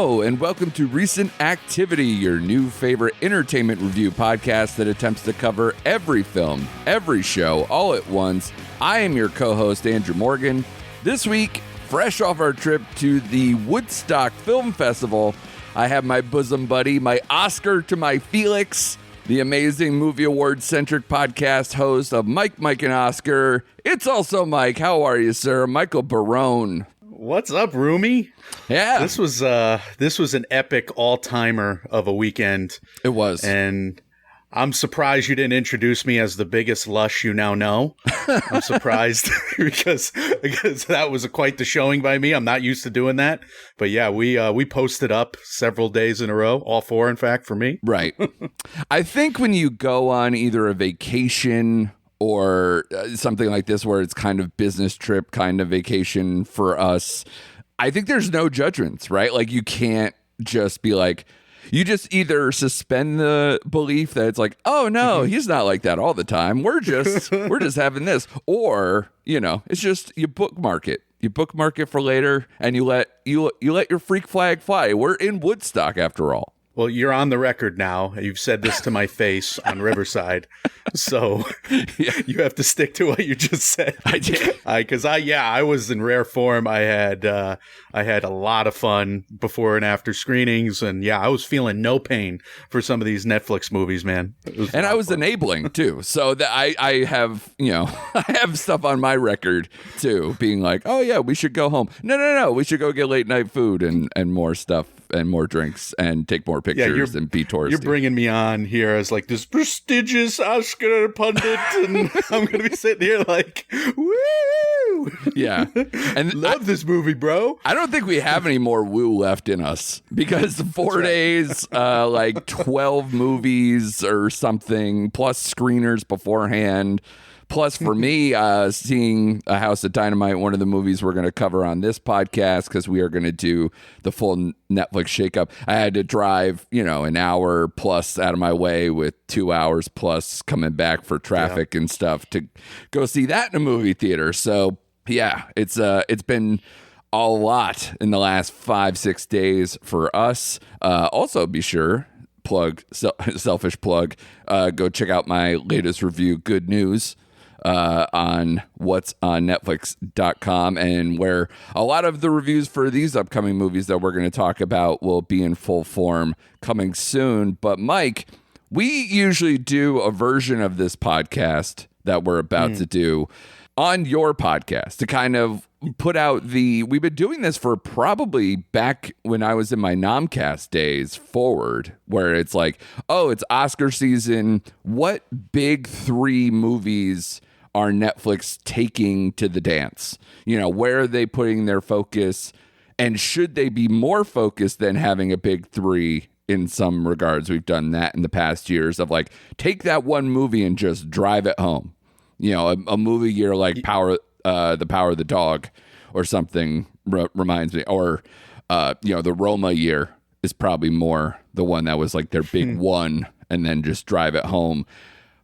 Hello, and welcome to Recent Activity, your new favorite entertainment review podcast that attempts to cover every film, every show, all at once. I am your co-host, Andrew Morgan. This week, fresh off our trip to the Woodstock Film Festival, I have my bosom buddy, my Oscar to my Felix, the amazing movie award-centric podcast host of Mike, and Oscar. It's also Mike. How are you, sir? Michael Barone. What's up, Roomy? Yeah. This was an epic all-timer of a weekend. It was. And I'm surprised you didn't introduce me as the biggest lush you now know. I'm surprised because that was quite the showing by me. I'm not used to doing that. But yeah, we posted up several days in a row, all four, in fact, for me. Right. I think when you go on either a vacation or something like this where it's kind of business trip, kind of vacation for us, I think there's no judgments, right? Like you can't just be like, you just either suspend the belief that it's like, oh no, he's not like that all the time. We're just having this. Or, it's just you bookmark it. You bookmark it for later and you let your freak flag fly. We're in Woodstock after all. Well, you're on the record now. You've said this to my face on Riverside. So you have to stick to what you just said. I did. Because I was in rare form. I had a lot of fun before and after screenings. And I was feeling no pain for some of these Netflix movies, man. And I was enabling too. So that I have, I have stuff on my record too, being like, oh yeah, we should go home. No. We should go get late night food and more stuff and more drinks and take more pictures and be touristy. You're bringing me on here as like this prestigious Oscar pundit, and I'm going to be sitting here like, woo! Yeah. And love this movie, bro. I don't think we have any more woo left in us because 4 days, like 12 movies or something, plus screeners beforehand. Plus, for me, seeing A House of Dynamite, one of the movies we're going to cover on this podcast, because we are going to do the full Netflix shakeup. I had to drive, an hour plus out of my way with 2 hours plus coming back for traffic and stuff to go see that in a movie theater. So, yeah, it's been a lot in the last 5-6 days for us. Also, be sure, selfish plug, go check out my latest review, Good News. On what's on Netflix.com, and where a lot of the reviews for these upcoming movies that we're going to talk about will be in full form coming soon. But Mike, we usually do a version of this podcast that we're about to do on your podcast to kind of put out we've been doing this for probably back when I was in my Nomcast days forward, where it's like, oh, it's Oscar season. What big 3 movies are Netflix taking to the dance? Where are they putting their focus? And should they be more focused than having a big 3 in some regards? We've done that in the past years of like, take that one movie and just drive it home. A movie year like The Power of the Dog or something reminds me, or, the Roma year is probably more the one that was like their big one and then just drive it home.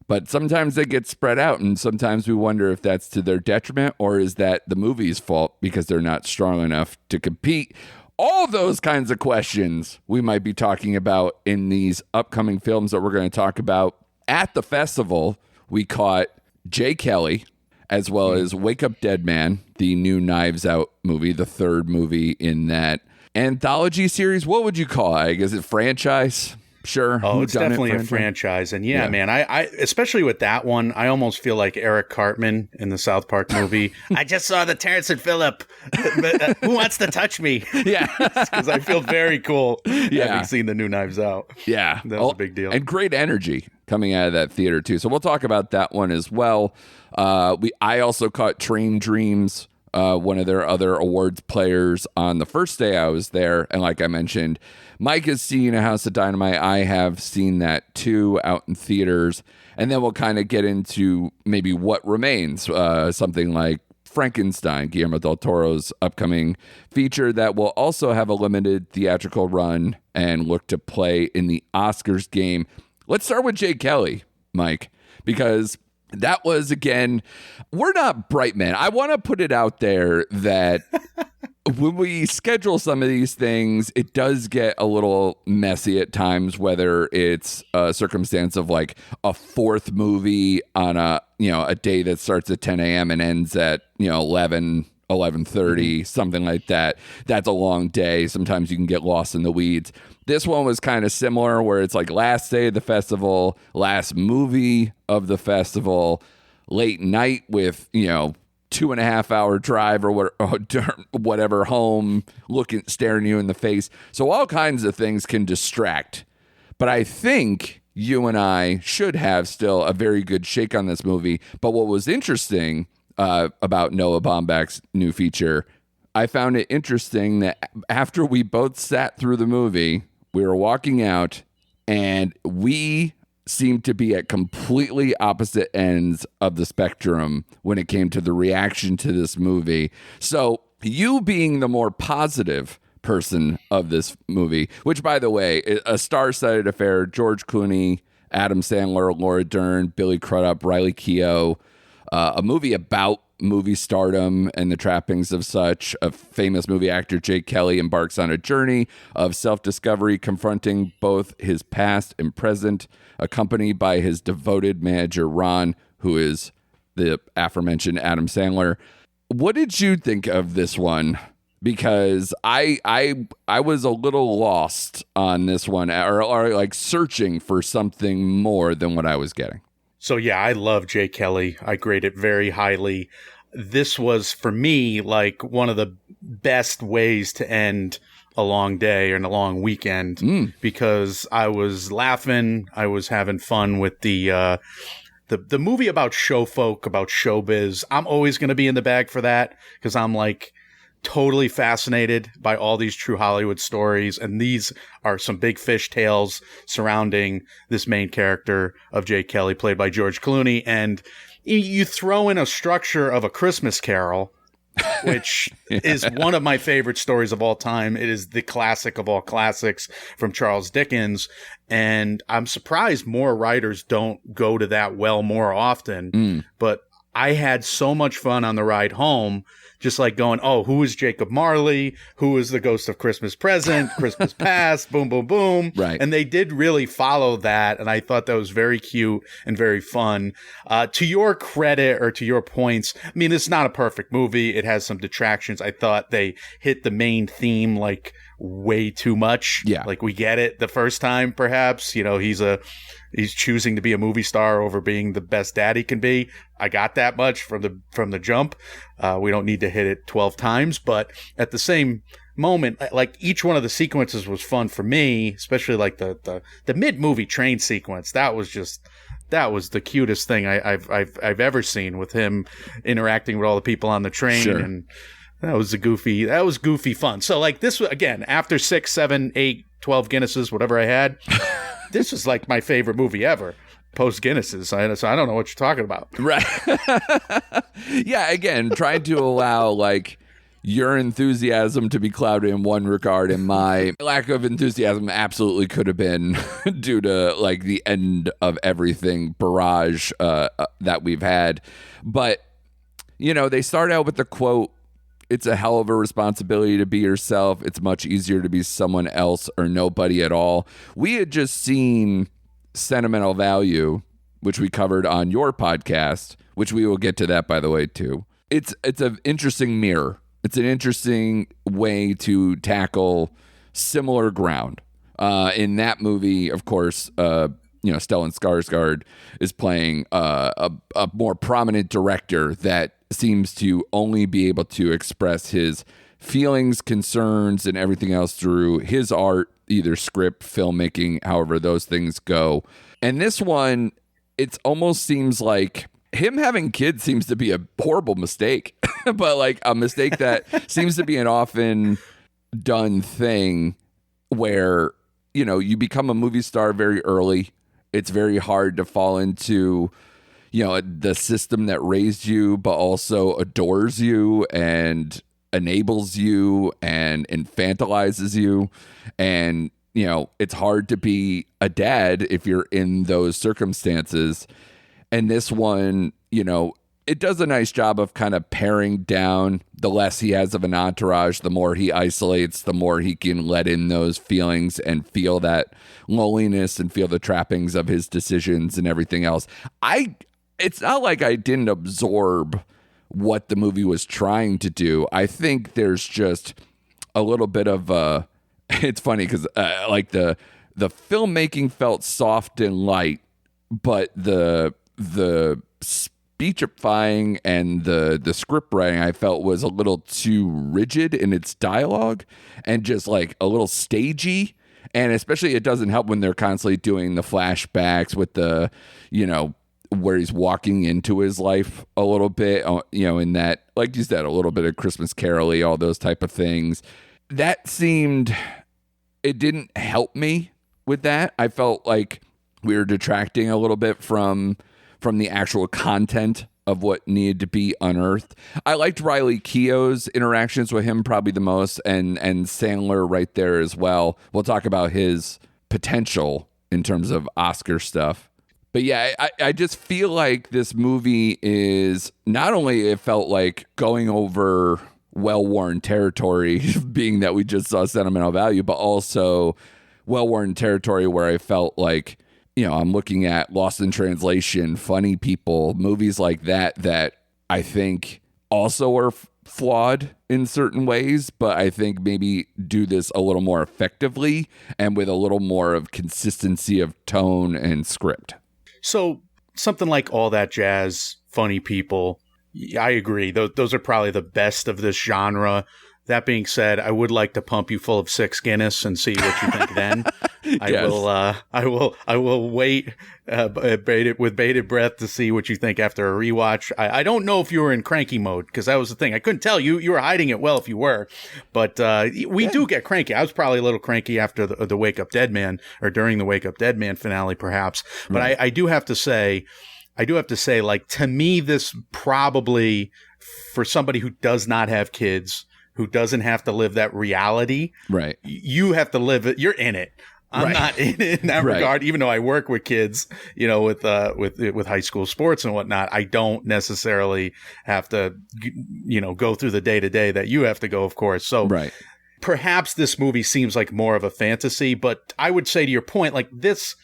But sometimes they get spread out, and sometimes we wonder if that's to their detriment or is that the movie's fault because they're not strong enough to compete. All those kinds of questions we might be talking about in these upcoming films that we're going to talk about. At the festival, we caught Jay Kelly, as well as Wake Up Dead Man, the new Knives Out movie, the 3rd movie in that anthology series. What would you call it? I guess it franchise? Sure. Oh, it's definitely a franchise. And man, I especially with that one, I almost feel like Eric Cartman in the South Park movie. I just saw the Terrence and Phillip. Who wants to touch me? Yeah. Because I feel very cool having seen the new Knives Out. Yeah. That was a big deal. And great energy coming out of that theater, too. So we'll talk about that one as well. I also caught Train Dreams, one of their other awards players, on the first day I was there. And like I mentioned, Mike has seen A House of Dynamite. I have seen that too, out in theaters. And then we'll kind of get into maybe what remains, something like Frankenstein, Guillermo del Toro's upcoming feature that will also have a limited theatrical run and look to play in the Oscars game. Let's start with Jay Kelly, Mike, because that was, again, we're not bright men. I want to put it out there that when we schedule some of these things, it does get a little messy at times, whether it's a circumstance of like a fourth movie on a day that starts at 10 a.m. and ends at 11:30, something like that. That's a long day. Sometimes you can get lost in the weeds. This one was kind of similar, where it's like last day of the festival, last movie of the festival, late night with 2.5 hour drive or whatever home, staring you in the face. So all kinds of things can distract. But I think you and I should have still a very good shake on this movie. But what was interesting about Noah Baumbach's new feature, I found it interesting that after we both sat through the movie, we were walking out and we seemed to be at completely opposite ends of the spectrum when it came to the reaction to this movie. So you being the more positive person of this movie, which, by the way, a star-studded affair: George Clooney, Adam Sandler, Laura Dern, Billy Crudup, Riley Keough, a movie about movie stardom and the trappings of such. A famous movie actor, Jake Kelly, embarks on a journey of self-discovery, confronting both his past and present, accompanied by his devoted manager, Ron, who is the aforementioned Adam Sandler. What did you think of this one? Because I was a little lost on this one, or like searching for something more than what I was getting. So yeah, I love Jay Kelly. I grade it very highly. This was, for me, like one of the best ways to end a long day and a long weekend, because I was laughing, I was having fun with the movie about show folk, about showbiz. I'm always going to be in the bag for that, because I'm like totally fascinated by all these true Hollywood stories, and these are some big fish tales surrounding this main character of Jay Kelly, played by George Clooney. And you throw in a structure of A Christmas Carol, which is one of my favorite stories of all time. It is the classic of all classics from Charles Dickens, and I'm surprised more writers don't go to that well more often. But I had so much fun on the ride home, just like going, oh, who is Jacob Marley? Who is the ghost of Christmas Present? Christmas Past? Boom, boom, boom. Right. And they did really follow that. And I thought that was very cute and very fun. To your credit, or to your points, I mean, it's not a perfect movie. It has some detractions. I thought they hit the main theme like way too much. Yeah. Like, we get it the first time, perhaps. He's choosing to be a movie star over being the best dad he can be. I got that much from the jump. We don't need to hit it 12 times, but at the same moment, like, each one of the sequences was fun for me, especially like the mid-movie train sequence. That was the cutest thing I've ever seen, with him interacting with all the people on the train. Sure. And that was goofy fun. So like, this was, again, after 6, 7, 8, 12 Guinnesses, whatever I had, this was like my favorite movie ever, post Guinnesses. So I don't know what you're talking about. Right. Yeah, again, trying to allow like your enthusiasm to be clouded in one regard, and my lack of enthusiasm absolutely could have been due to like the end of everything barrage that we've had. But they start out with the quote, "It's a hell of a responsibility to be yourself. It's much easier to be someone else or nobody at all." We had just seen Sentimental Value, which we covered on your podcast, which we will get to that, by the way, too. It's an interesting mirror. It's an interesting way to tackle similar ground. In that movie, of course, Stellan Skarsgård is playing a more prominent director that seems to only be able to express his feelings, concerns, and everything else through his art, either script, filmmaking, however those things go. And this one, it almost seems like him having kids seems to be a horrible mistake, but like a mistake that seems to be an often done thing where, you become a movie star very early. It's very hard to fall into the system that raised you, but also adores you and enables you and infantilizes you. And, it's hard to be a dad if you're in those circumstances. And this one, it does a nice job of kind of paring down. The less he has of an entourage, the more he isolates, the more he can let in those feelings and feel that loneliness and feel the trappings of his decisions and everything else. It's not like I didn't absorb what the movie was trying to do. I think there's just a little bit of it's funny because like the filmmaking felt soft and light, but the speechifying and the script writing I felt was a little too rigid in its dialogue and just like a little stagey. And especially it doesn't help when they're constantly doing the flashbacks with the, where he's walking into his life a little bit, in that, like you said, a little bit of Christmas Carol-y, all those type of things. That seemed, it didn't help me with that. I felt like we were detracting a little bit from the actual content of what needed to be unearthed. I liked Riley Keough's interactions with him probably the most, and Sandler right there as well. We'll talk about his potential in terms of Oscar stuff. But yeah, I just feel like this movie is not only it felt like going over well-worn territory, being that we just saw Sentimental Value, but also well-worn territory where I felt like, I'm looking at Lost in Translation, Funny People, movies like that I think also are flawed in certain ways, but I think maybe do this a little more effectively and with a little more of consistency of tone and script. So something like All That Jazz, Funny People, I agree. Those are probably the best of this genre. That being said, I would like to pump you full of 6 Guinness and see what you think then. Yes. I will wait with bated breath to see what you think after a rewatch. I don't know if you were in cranky mode, because that was the thing. I couldn't tell you. You were hiding it well if you were, but we do get cranky. I was probably a little cranky after the Wake Up Dead Man, or during the Wake Up Dead Man finale, perhaps. But right. I do have to say, like, to me, this probably, for somebody who does not have kids, who doesn't have to live that reality, right? You have to live it. You're in it. I'm not in it in that regard. Even though I work with kids, with high school sports and whatnot, I don't necessarily have to, go through the day to day that you have to go, of course. So perhaps this movie seems like more of a fantasy, but I would say to your point, like this,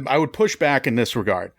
I would push back in this regard.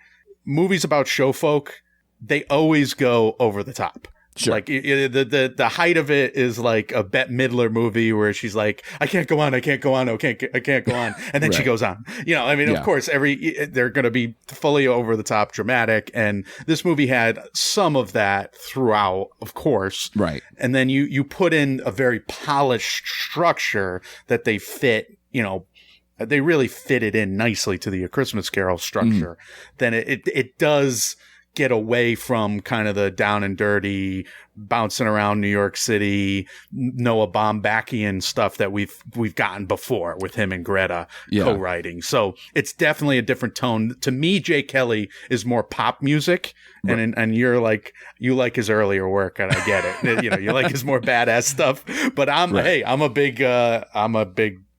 Movies about show folk, they always go over the top. Sure. Like the height of it is like a Bette Midler movie where she's like, I can't go on, I can't go on, I can't go on, and then she goes on. Of course, they're going to be fully over the top dramatic, and this movie had some of that throughout, of course. Right. And then you put in a very polished structure that they fit. They really fit it in nicely to the A Christmas Carol structure. Then it does get away from kind of the down and dirty, bouncing around New York City, Noah Baumbach'ian stuff that we've gotten before with him and Greta co-writing. So it's definitely a different tone. To me, Jay Kelly is more pop music, and you're like, you like his earlier work, and I get it. You like his more badass stuff. But I'm a big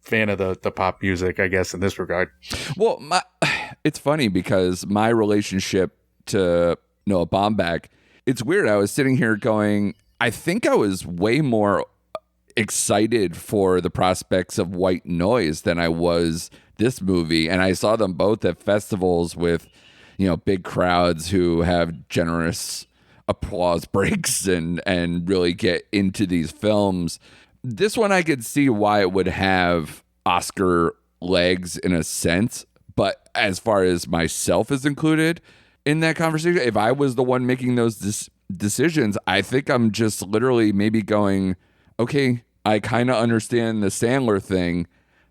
fan of the pop music, I guess, in this regard. Well, it's funny because my relationship to Noah Baumbach, it's weird. I was sitting here going, I think I was way more excited for the prospects of White Noise than I was this movie. And I saw them both at festivals with, big crowds who have generous applause breaks and really get into these films. This one, I could see why it would have Oscar legs in a sense. But as far as myself is included in that conversation, if I was the one making those decisions, I think I'm just literally maybe going, okay, I kind of understand the Sandler thing,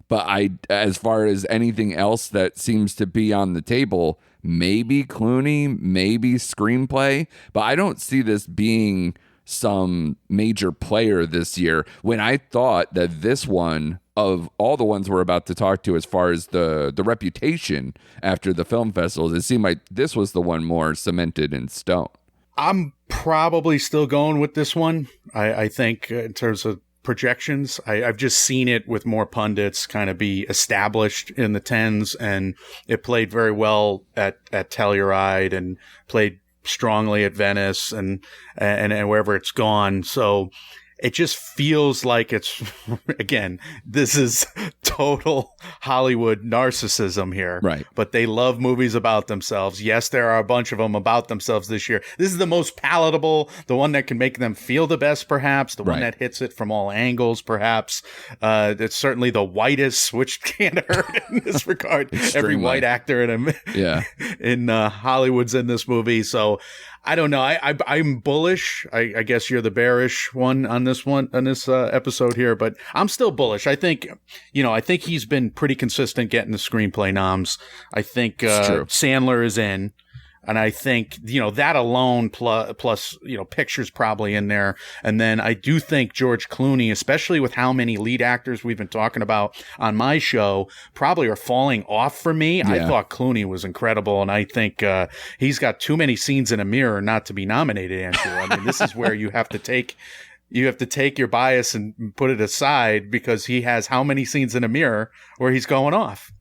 but as far as anything else that seems to be on the table, maybe Clooney, maybe screenplay, but I don't see this being some major player this year, when I thought that this one, of all the ones we're about to talk to as far as the reputation after the film festivals, it seemed like this was the one more cemented in stone. I'm probably still going with this one. I think in terms of projections, I've just seen it with more pundits kind of be established in the 10s, and it played very well at Telluride and played strongly at Venice and wherever it's gone. So it just feels like it's, again, this is total Hollywood narcissism here. Right. But they love movies about themselves. Yes, there are a bunch of them about themselves this year. This is the most palatable, the one that can make them feel the best, perhaps, the one that hits it from all angles, perhaps. It's certainly the whitest, which can't hurt in this regard. Every white actor in Hollywood's in this movie. So I don't know. I'm bullish. I guess you're the bearish one on this episode here, but I'm still bullish. I think he's been pretty consistent getting the screenplay noms. I think Sandler is in. And I think, that alone plus, pictures probably in there. And then I do think George Clooney, especially with how many lead actors we've been talking about on my show, probably are falling off for me. Yeah. I thought Clooney was incredible. And I think he's got too many scenes in a mirror not to be nominated, Andrew. I mean, this is where you have to take your bias and put it aside, because he has how many scenes in a mirror where he's going off.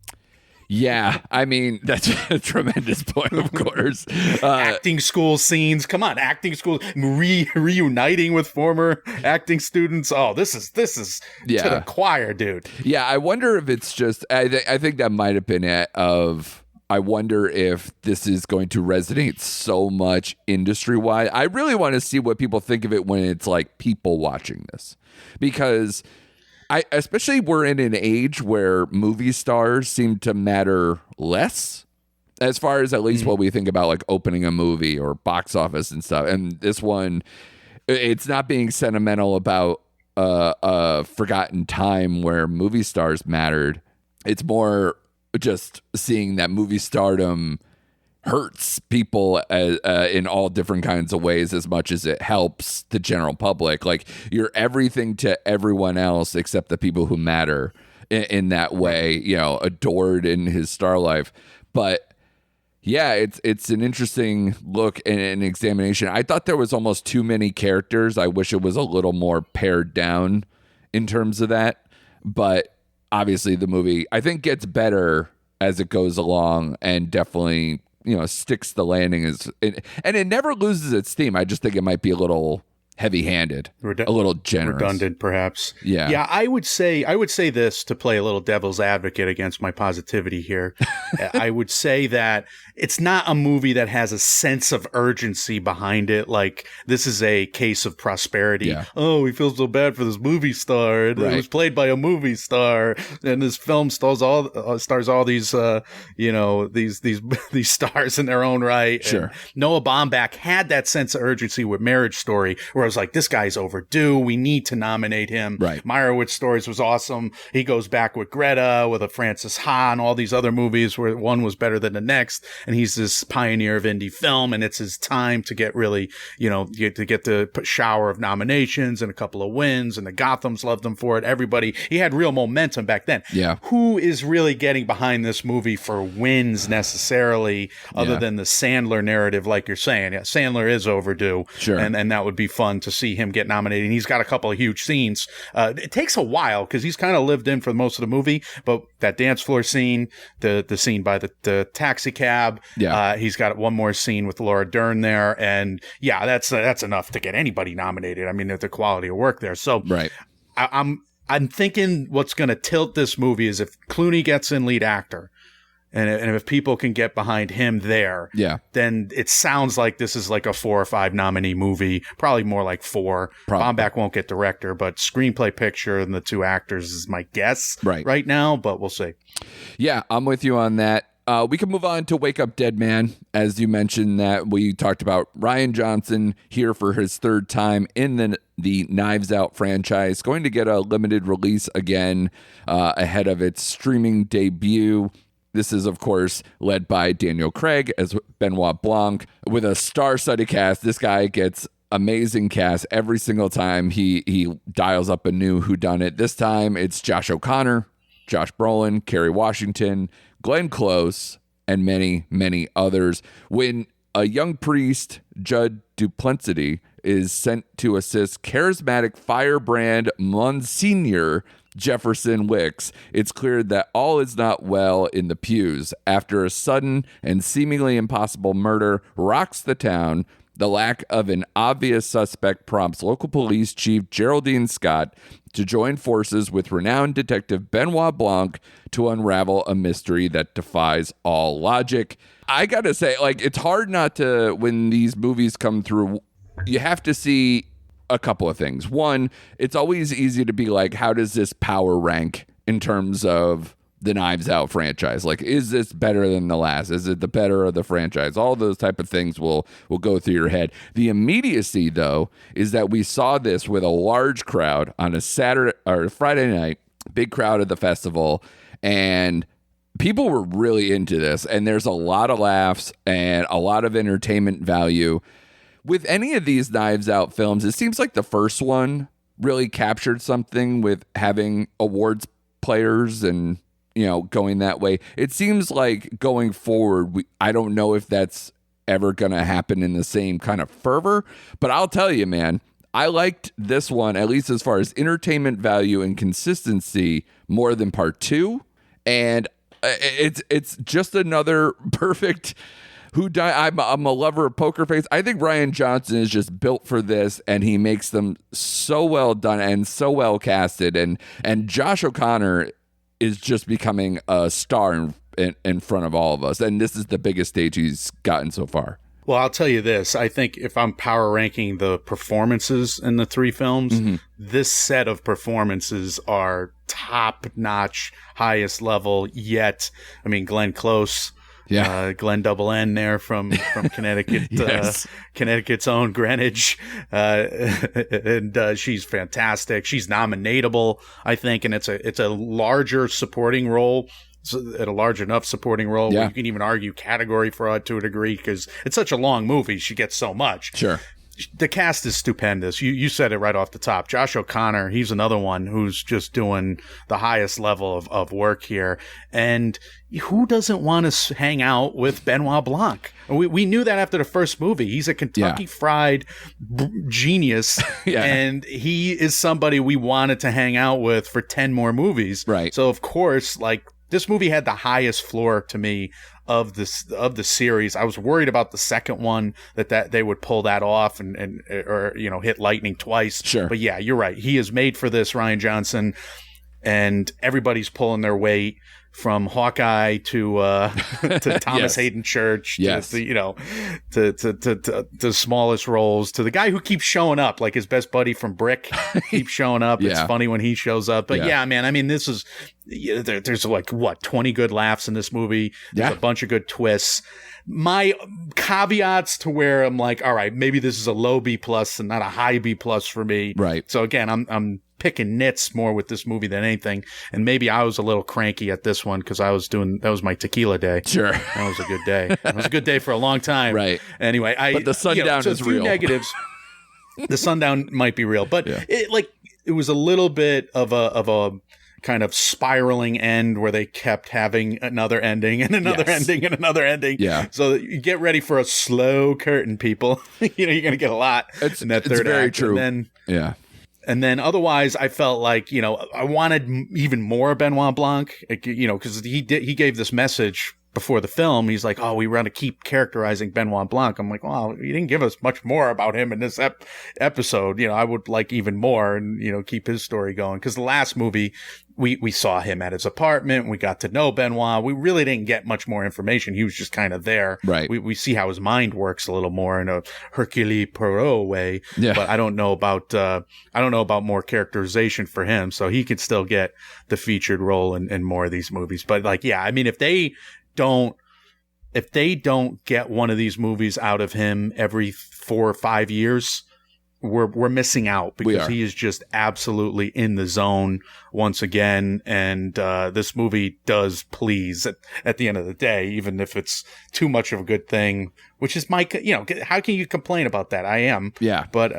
Yeah, I mean, that's a tremendous point, of course. Acting school scenes. Come on, acting school reuniting with former acting students. Oh, this is to the choir, dude. Yeah, I wonder if it's just, I think that might have been it I wonder if this is going to resonate so much industry-wide. I really want to see what people think of it when it's like people watching this, because especially we're in an age where movie stars seem to matter less, as far as at least what we think about like opening a movie or box office and stuff. And this one, it's not being sentimental about a forgotten time where movie stars mattered. It's more just seeing that movie stardom hurts people in all different kinds of ways as much as it helps the general public. Like, you're everything to everyone else except the people who matter in that way, adored in his star life. But yeah, it's an interesting look and an examination. I thought there was almost too many characters. I wish it was a little more pared down in terms of that. But obviously the movie, I think, gets better as it goes along, and definitely sticks the landing, and it never loses its theme. I just think it might be a little heavy-handed, a little generous, redundant, perhaps. Yeah. I would say this to play a little devil's advocate against my positivity here. I would say that it's not a movie that has a sense of urgency behind it. Like, this is a case of prosperity. Yeah. Oh, we feel so bad for this movie star. It was played by a movie star, and this film stars all these these stars in their own right. Sure. And Noah Baumbach had that sense of urgency with Marriage Story, where I was like, this guy's overdue. We need to nominate him. Right. Meyerowitz Stories was awesome. He goes back with Greta, with a Francis Ha, and all these other movies where one was better than the next. And he's this pioneer of indie film, and it's his time to get really, get the shower of nominations and a couple of wins, and the Gothams loved him for it. He had real momentum back then. Yeah. Who is really getting behind this movie for wins necessarily, other than the Sandler narrative, like you're saying? Yeah, Sandler is overdue. Sure. And that would be fun to see him get nominated. And he's got a couple of huge scenes. It takes a while because he's kind of lived in for most of the movie, but that dance floor scene, the scene by the taxi cab, he's got one more scene with Laura Dern there, and that's enough to get anybody nominated. I mean, the quality of work there. So right. I'm thinking what's going to tilt this movie is if Clooney gets in lead actor. And if people can get behind him there, then it sounds like this is like a 4 or 5 nominee movie, probably more like 4. Baumbach won't get director, but screenplay, picture, and the 2 actors is my guess right now, but we'll see. Yeah, I'm with you on that. We can move on to Wake Up Dead Man. As you mentioned, that we talked about Rian Johnson here for his 3rd time in the Knives Out franchise, going to get a limited release again ahead of its streaming debut. This is, of course, led by Daniel Craig as Benoit Blanc with a star-studded cast. This guy gets amazing cast every single time he dials up a new whodunit. This time it's Josh O'Connor, Josh Brolin, Kerry Washington, Glenn Close, and many, many others. When a young priest, Judd Duplessis, is sent to assist charismatic firebrand Monsignor Jefferson Wicks. It's clear that all is not well in the pews. After a sudden and seemingly impossible murder rocks the town, the lack of an obvious suspect prompts local police chief Geraldine Scott to join forces with renowned detective Benoit Blanc to unravel a mystery that defies all logic. I gotta say, like, it's hard not to, when these movies come through, you have to see a couple of things. One, it's always easy to be like, how does this power rank in terms of the Knives Out franchise? Like, is this better than the last? Is it the better of the franchise? All those type of things will go through your head. The immediacy, though, is that we saw this with a large crowd on a Saturday or Friday night, big crowd at the festival, and people were really into this. And there's a lot of laughs and a lot of entertainment value. With any of these Knives Out films, it seems like the first one really captured something with having awards players and, you know, going that way. It seems like going forward, I don't know if that's ever going to happen in the same kind of fervor, but I'll tell you, man, I liked this one, at least as far as entertainment value and consistency, more than part two. And it's just another perfect I'm a lover of Poker Face. I think Rian Johnson is just built for this, and he makes them so well done and so well casted. And Josh O'Connor is just becoming a star in front of all of us. And this is the biggest stage he's gotten so far. Well, I'll tell you this. I think if I'm power ranking the performances in the three films, this set of performances are top-notch, highest level yet. I mean, Glenn Close, Glenn Double N there from Connecticut, yes. Connecticut's own Greenwich, and she's fantastic. She's nominatable, I think, and it's a larger supporting role. At a large enough supporting role where you can even argue category fraud to a degree because it's such a long movie. She gets so much. Sure. The cast is stupendous. You said it right off the top. Josh O'Connor, he's another one who's just doing the highest level of work here. And who doesn't want to hang out with Benoit Blanc? We knew that after the first movie. He's a Kentucky Fried genius, and he is somebody we wanted to hang out with for 10 more movies. Right. So, of course, like, this movie had the highest floor to me of the series. I was worried about the second one that they would pull that off and or hit lightning twice. Sure. But yeah, you're right. He is made for this, Rian Johnson, and everybody's pulling their weight from Hawkeye to Thomas Hayden Church to the smallest roles to the guy who keeps showing up, like his best buddy from Brick keeps showing up. It's funny when he shows up. But yeah, man, I mean, this is there's like 20 good laughs in this movie. There's a bunch of good twists. My caveats to where I'm like, all right, maybe this is a low B plus and not a high B plus for me. Right. So again, I'm picking nits more with this movie than anything. And maybe I was a little cranky at this one because that was my tequila day. Sure. That was a good day. It was a good day for a long time. Right. Anyway, but the sundown is real. Negatives. The sundown might be real, but it was a little bit of a kind of spiraling end where they kept having another ending and another ending and another ending. Yeah. So you get ready for a slow curtain, people. You're going to get a lot in that third act. It's very true. And then otherwise, I felt like, I wanted even more Benoit Blanc, because he gave this message before the film. He's like, oh, we want to keep characterizing Benoit Blanc. I'm like, well, you didn't give us much more about him in this episode. I would like even more and, keep his story going. Because the last movie, we saw him at his apartment. We got to know Benoit. We really didn't get much more information. He was just kind of there. Right. We see how his mind works a little more in a Hercule Poirot way. Yeah. But I don't know about more characterization for him. So he could still get the featured role in more of these movies. But I mean, if they don't get one of these movies out of him every 4 or 5 years, we're missing out because he is just absolutely in the zone once again. And this movie does please at the end of the day, even if it's too much of a good thing, which is how can you complain about that? I am. Yeah. But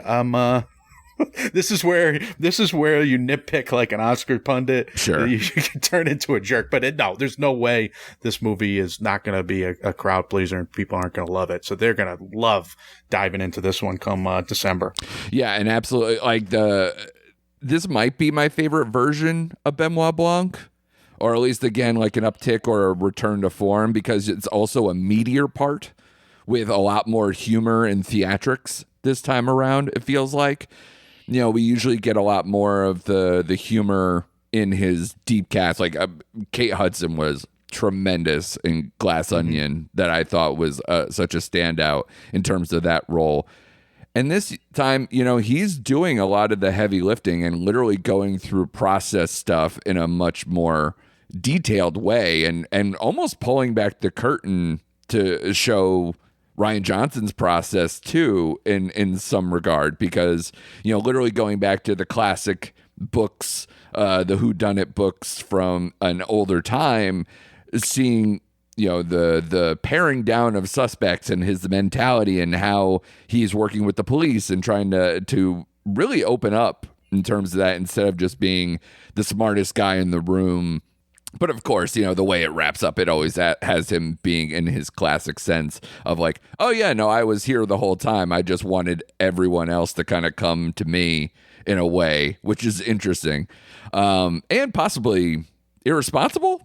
This is where you nitpick like an Oscar pundit. Sure. You can turn into a jerk. But no, there's no way this movie is not going to be a crowd pleaser and people aren't going to love it. So they're going to love diving into this one come December. Yeah, and absolutely. Like this might be my favorite version of Benoit Blanc, or at least again like an uptick or a return to form, because it's also a meatier part with a lot more humor and theatrics this time around. It feels like. You know, we usually get a lot more of the humor in his deep cast. Like Kate Hudson was tremendous in Glass Onion, that I thought was such a standout in terms of that role. And this time, you know, he's doing a lot of the heavy lifting and literally going through process stuff in a much more detailed way, and almost pulling back the curtain to show Rian Johnson's process too, in some regard, because, you know, literally going back to the classic books, the whodunit books from an older time, seeing, you know, the paring down of suspects and his mentality and how he's working with the police and trying to really open up in terms of that, instead of just being the smartest guy in the room. But of course, you know, the way it wraps up, it always has him being in his classic sense of like, oh yeah, no, I was here the whole time. I just wanted everyone else to kind of come to me in a way, which is interesting, and possibly irresponsible.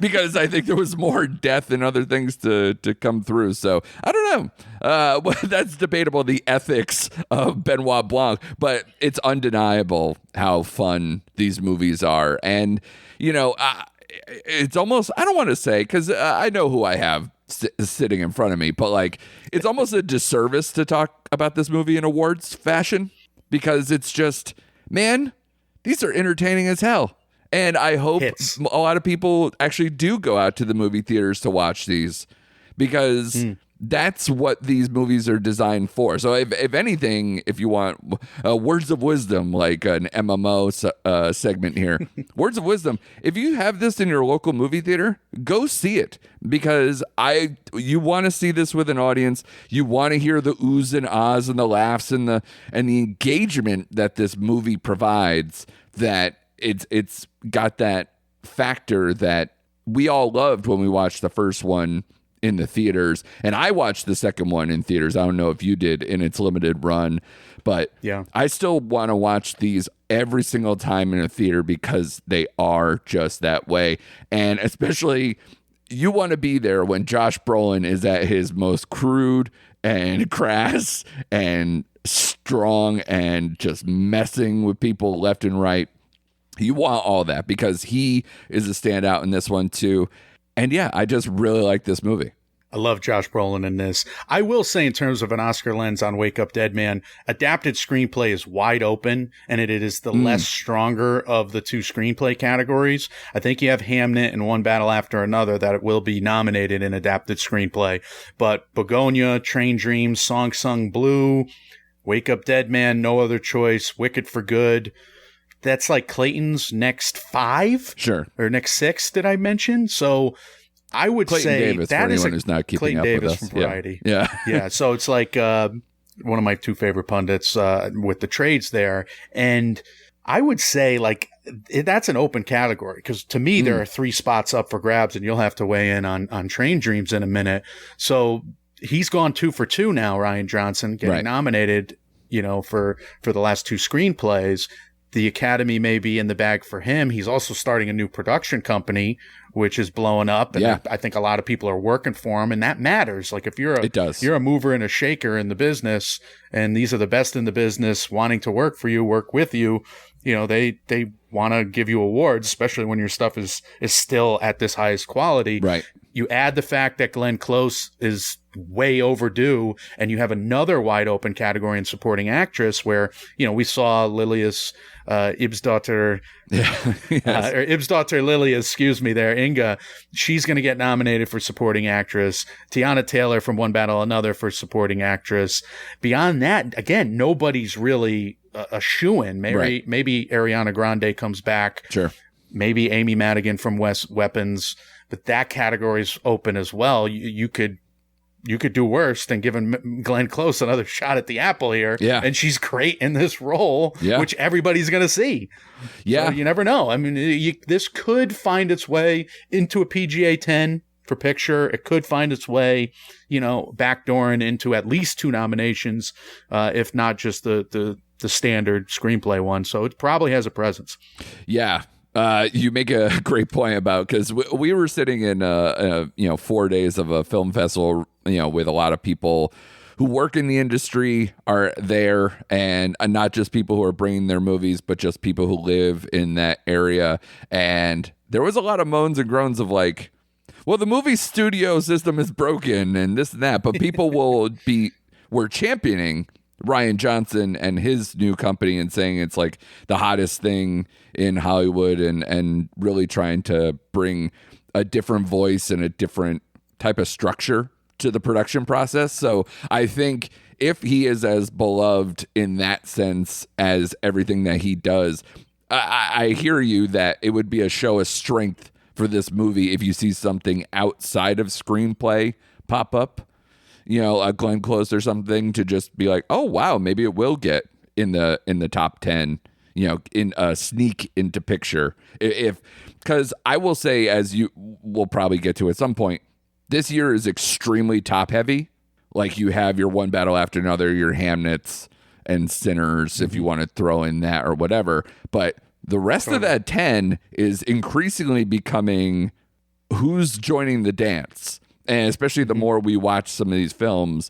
because I think there was more death and other things to come through. So I don't know. That's debatable, the ethics of Benoit Blanc, but it's undeniable how fun these movies are. And, you know, it's almost, I don't want to say, because I know who I have sitting in front of me, but like, it's almost a disservice to talk about this movie in awards fashion, because it's just, man, these are entertaining as hell. And I hope a lot of people actually do go out to the movie theaters to watch these, because that's what these movies are designed for. So if anything, if you want words of wisdom, like an MMO segment here, words of wisdom, if you have this in your local movie theater, go see it, because you want to see this with an audience. You want to hear the oohs and ahs and the laughs and the engagement that this movie provides, that it's got that factor that we all loved when we watched the first one in the theaters. And I watched the second one in theaters. I don't know if you did in its limited run, but yeah, I still want to watch these every single time in a theater, because they are just that way. And especially, you want to be there when Josh Brolin is at his most crude and crass and strong and just messing with people left and right. You want all that, because he is a standout in this one too. And yeah, I just really like this movie. I love Josh Brolin in this. I will say, in terms of an Oscar lens on Wake Up Dead Man, adapted screenplay is wide open, and it is the less stronger of the two screenplay categories. I think you have Hamnet and One Battle After Another that will be nominated in adapted screenplay. But Begonia, Train Dreams, Song Sung Blue, Wake Up Dead Man, No Other Choice, Wicked for Good, that's like Clayton's next 5, sure, or next 6. Did I mention? So I would Clayton say Davis, that is who's not keeping Clayton up Davis with us. from Variety. Yeah. So it's like one of my two favorite pundits with the trades there, and I would say like that's an open category, because to me there are 3 spots up for grabs, and you'll have to weigh in on Train Dreams in a minute. So he's gone 2 for 2 now, Rian Johnson, getting nominated, you know, for the last 2 screenplays. The Academy may be in the bag for him. He's also starting a new production company, which is blowing up. And I think a lot of people are working for him, and that matters. Like if you're a mover and a shaker in the business, and these are the best in the business wanting to work for you, work with you, you know, they want to give you awards, especially when your stuff is still at this highest quality. Right. You add the fact that Glenn Close is way overdue, and you have another wide open category in supporting actress where, you know, we saw Lilias Ibsdottir, or Ibsdottir Lilia, excuse me there, Inga. She's going to get nominated for supporting actress. Tiana Taylor from One Battle Another for supporting actress. Beyond that, again, nobody's really a shoo-in. Maybe Ariana Grande comes back. Sure. Maybe Amy Madigan from Weapons. But that category is open as well. You could you could do worse than giving Glenn Close another shot at the apple here. Yeah. And she's great in this role, Yeah. which everybody's going to see. Yeah. So you never know. I mean, this could find its way into a PGA 10 for picture. It could find its way, backdooring into at least 2 nominations, if not just the standard screenplay one. So it probably has a presence. Yeah. You make a great point about, because we were sitting in 4 days of a film festival, with a lot of people who work in the industry are there, and not just people who are bringing their movies, but just people who live in that area. And there was a lot of moans and groans of like, well, the movie studio system is broken and this and that, but people were championing Rian Johnson and his new company and saying it's like the hottest thing in Hollywood, and really trying to bring a different voice and a different type of structure to the production process. So I think if he is as beloved in that sense as everything that he does, I hear you that it would be a show of strength for this movie if you see something outside of screenplay pop up, a Glenn Close or something, to just be like, oh wow, maybe it will get in the top 10, in a sneak into picture. Because I will say, as you will probably get to at some point, this year is extremely top heavy. Like, you have your One Battle After Another, your Hamnets and Sinners, if you want to throw in that or whatever. But the rest of that 10 is increasingly becoming who's joining the dance. And especially the more we watch some of these films,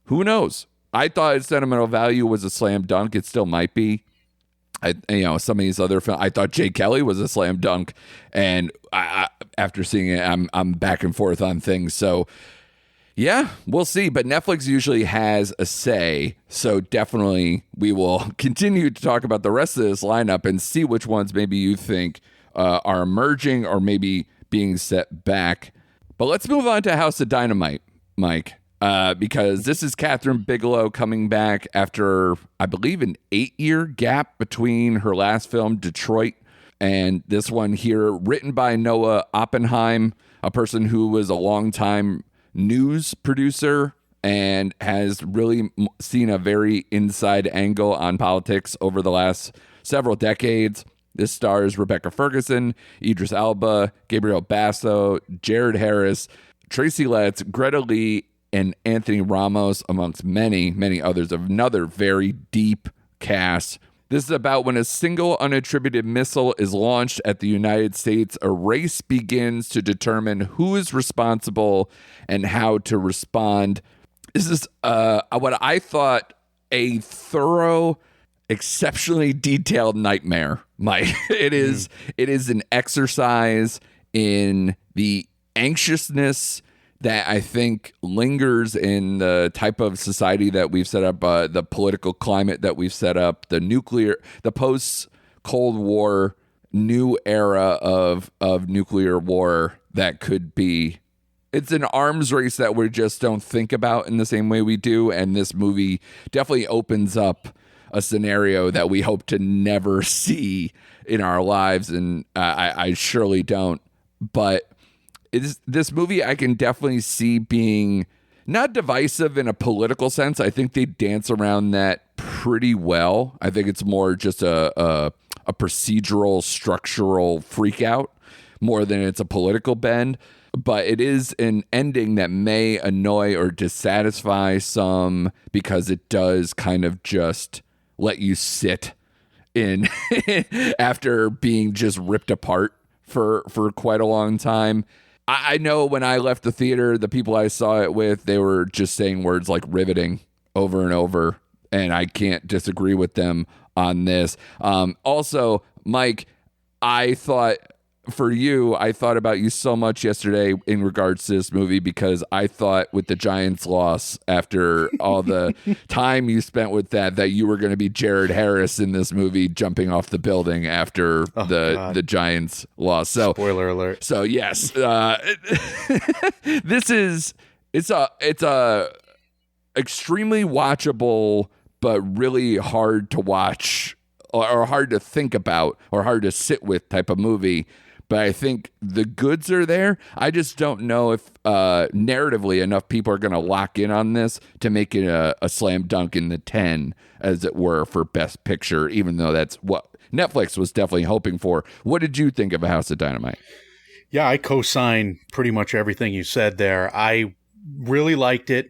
who knows? I thought Sentimental Value was a slam dunk. It still might be. Some of these other films, I thought Jay Kelly was a slam dunk, and after seeing it, I'm back and forth on things. So yeah, we'll see. But Netflix usually has a say, so definitely we will continue to talk about the rest of this lineup and see which ones maybe you think are emerging or maybe being set back. But let's move on to House of Dynamite, Mike. Because this is Catherine Bigelow coming back after, I believe, an 8-year gap between her last film, Detroit, and this one here, written by Noah Oppenheim, a person who was a longtime news producer and has really seen a very inside angle on politics over the last several decades. This stars Rebecca Ferguson, Idris Elba, Gabriel Basso, Jared Harris, Tracy Letts, Greta Lee, and Anthony Ramos, amongst many, many others. Another very deep cast. This is about when a single unattributed missile is launched at the United States. A race begins to determine who is responsible and how to respond. This is what I thought a thorough, exceptionally detailed nightmare, Mike. It is an exercise in the anxiousness that I think lingers in the type of society that we've set up, the political climate that we've set up, the post-Cold War new era of nuclear war that could be. It's an arms race that we just don't think about in the same way we do, and this movie definitely opens up a scenario that we hope to never see in our lives, and I surely don't. But this movie I can definitely see being not divisive in a political sense. I think they dance around that pretty well. I think it's more just a procedural, structural freak out more than it's a political bend. But it is an ending that may annoy or dissatisfy some, because it does kind of just let you sit in after being just ripped apart for quite a long time. I know when I left the theater, the people I saw it with, they were just saying words like riveting over and over, and I can't disagree with them on this. Also, Mike, I thought about you so much yesterday in regards to this movie, because I thought with the Giants' loss, after all the time you spent with that you were going to be Jared Harris in this movie, jumping off the building after the Giants' loss. So spoiler alert. So yes, it's a extremely watchable but really hard to watch or hard to think about or hard to sit with type of movie. but I think the goods are there. I just don't know if narratively enough people are going to lock in on this to make it a slam dunk in the 10, as it were, for Best Picture, even though that's what Netflix was definitely hoping for. What did you think of A House of Dynamite? Yeah, I co-sign pretty much everything you said there. I really liked it.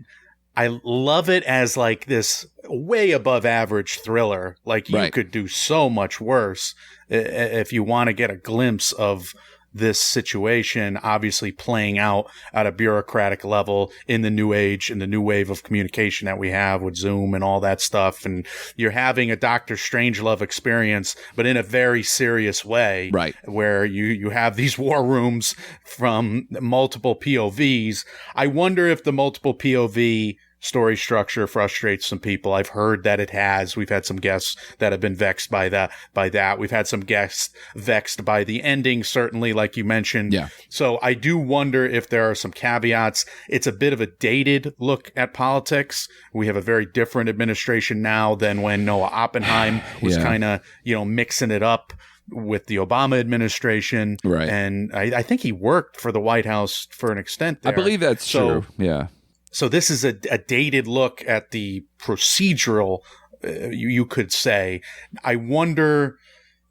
I love it as like this way above average thriller. Like you could do so much worse if you want to get a glimpse of this situation, obviously playing out at a bureaucratic level in the new age and the new wave of communication that we have with Zoom and all that stuff. And you're having a Doctor Strangelove experience, but in a very serious way, right? Where you have these war rooms from multiple POVs. I wonder if the multiple POV story structure frustrates some people. I've heard that it has. We've had some guests that have been vexed by that. We've had some guests vexed by the ending, certainly, like you mentioned. Yeah. So I do wonder if there are some caveats. It's a bit of a dated look at politics. We have a very different administration now than when Noah Oppenheim was kind of, mixing it up with the Obama administration. Right. And I think he worked for the White House for an extent there. I believe that's true. Yeah. So this is a dated look at the procedural, you could say. I wonder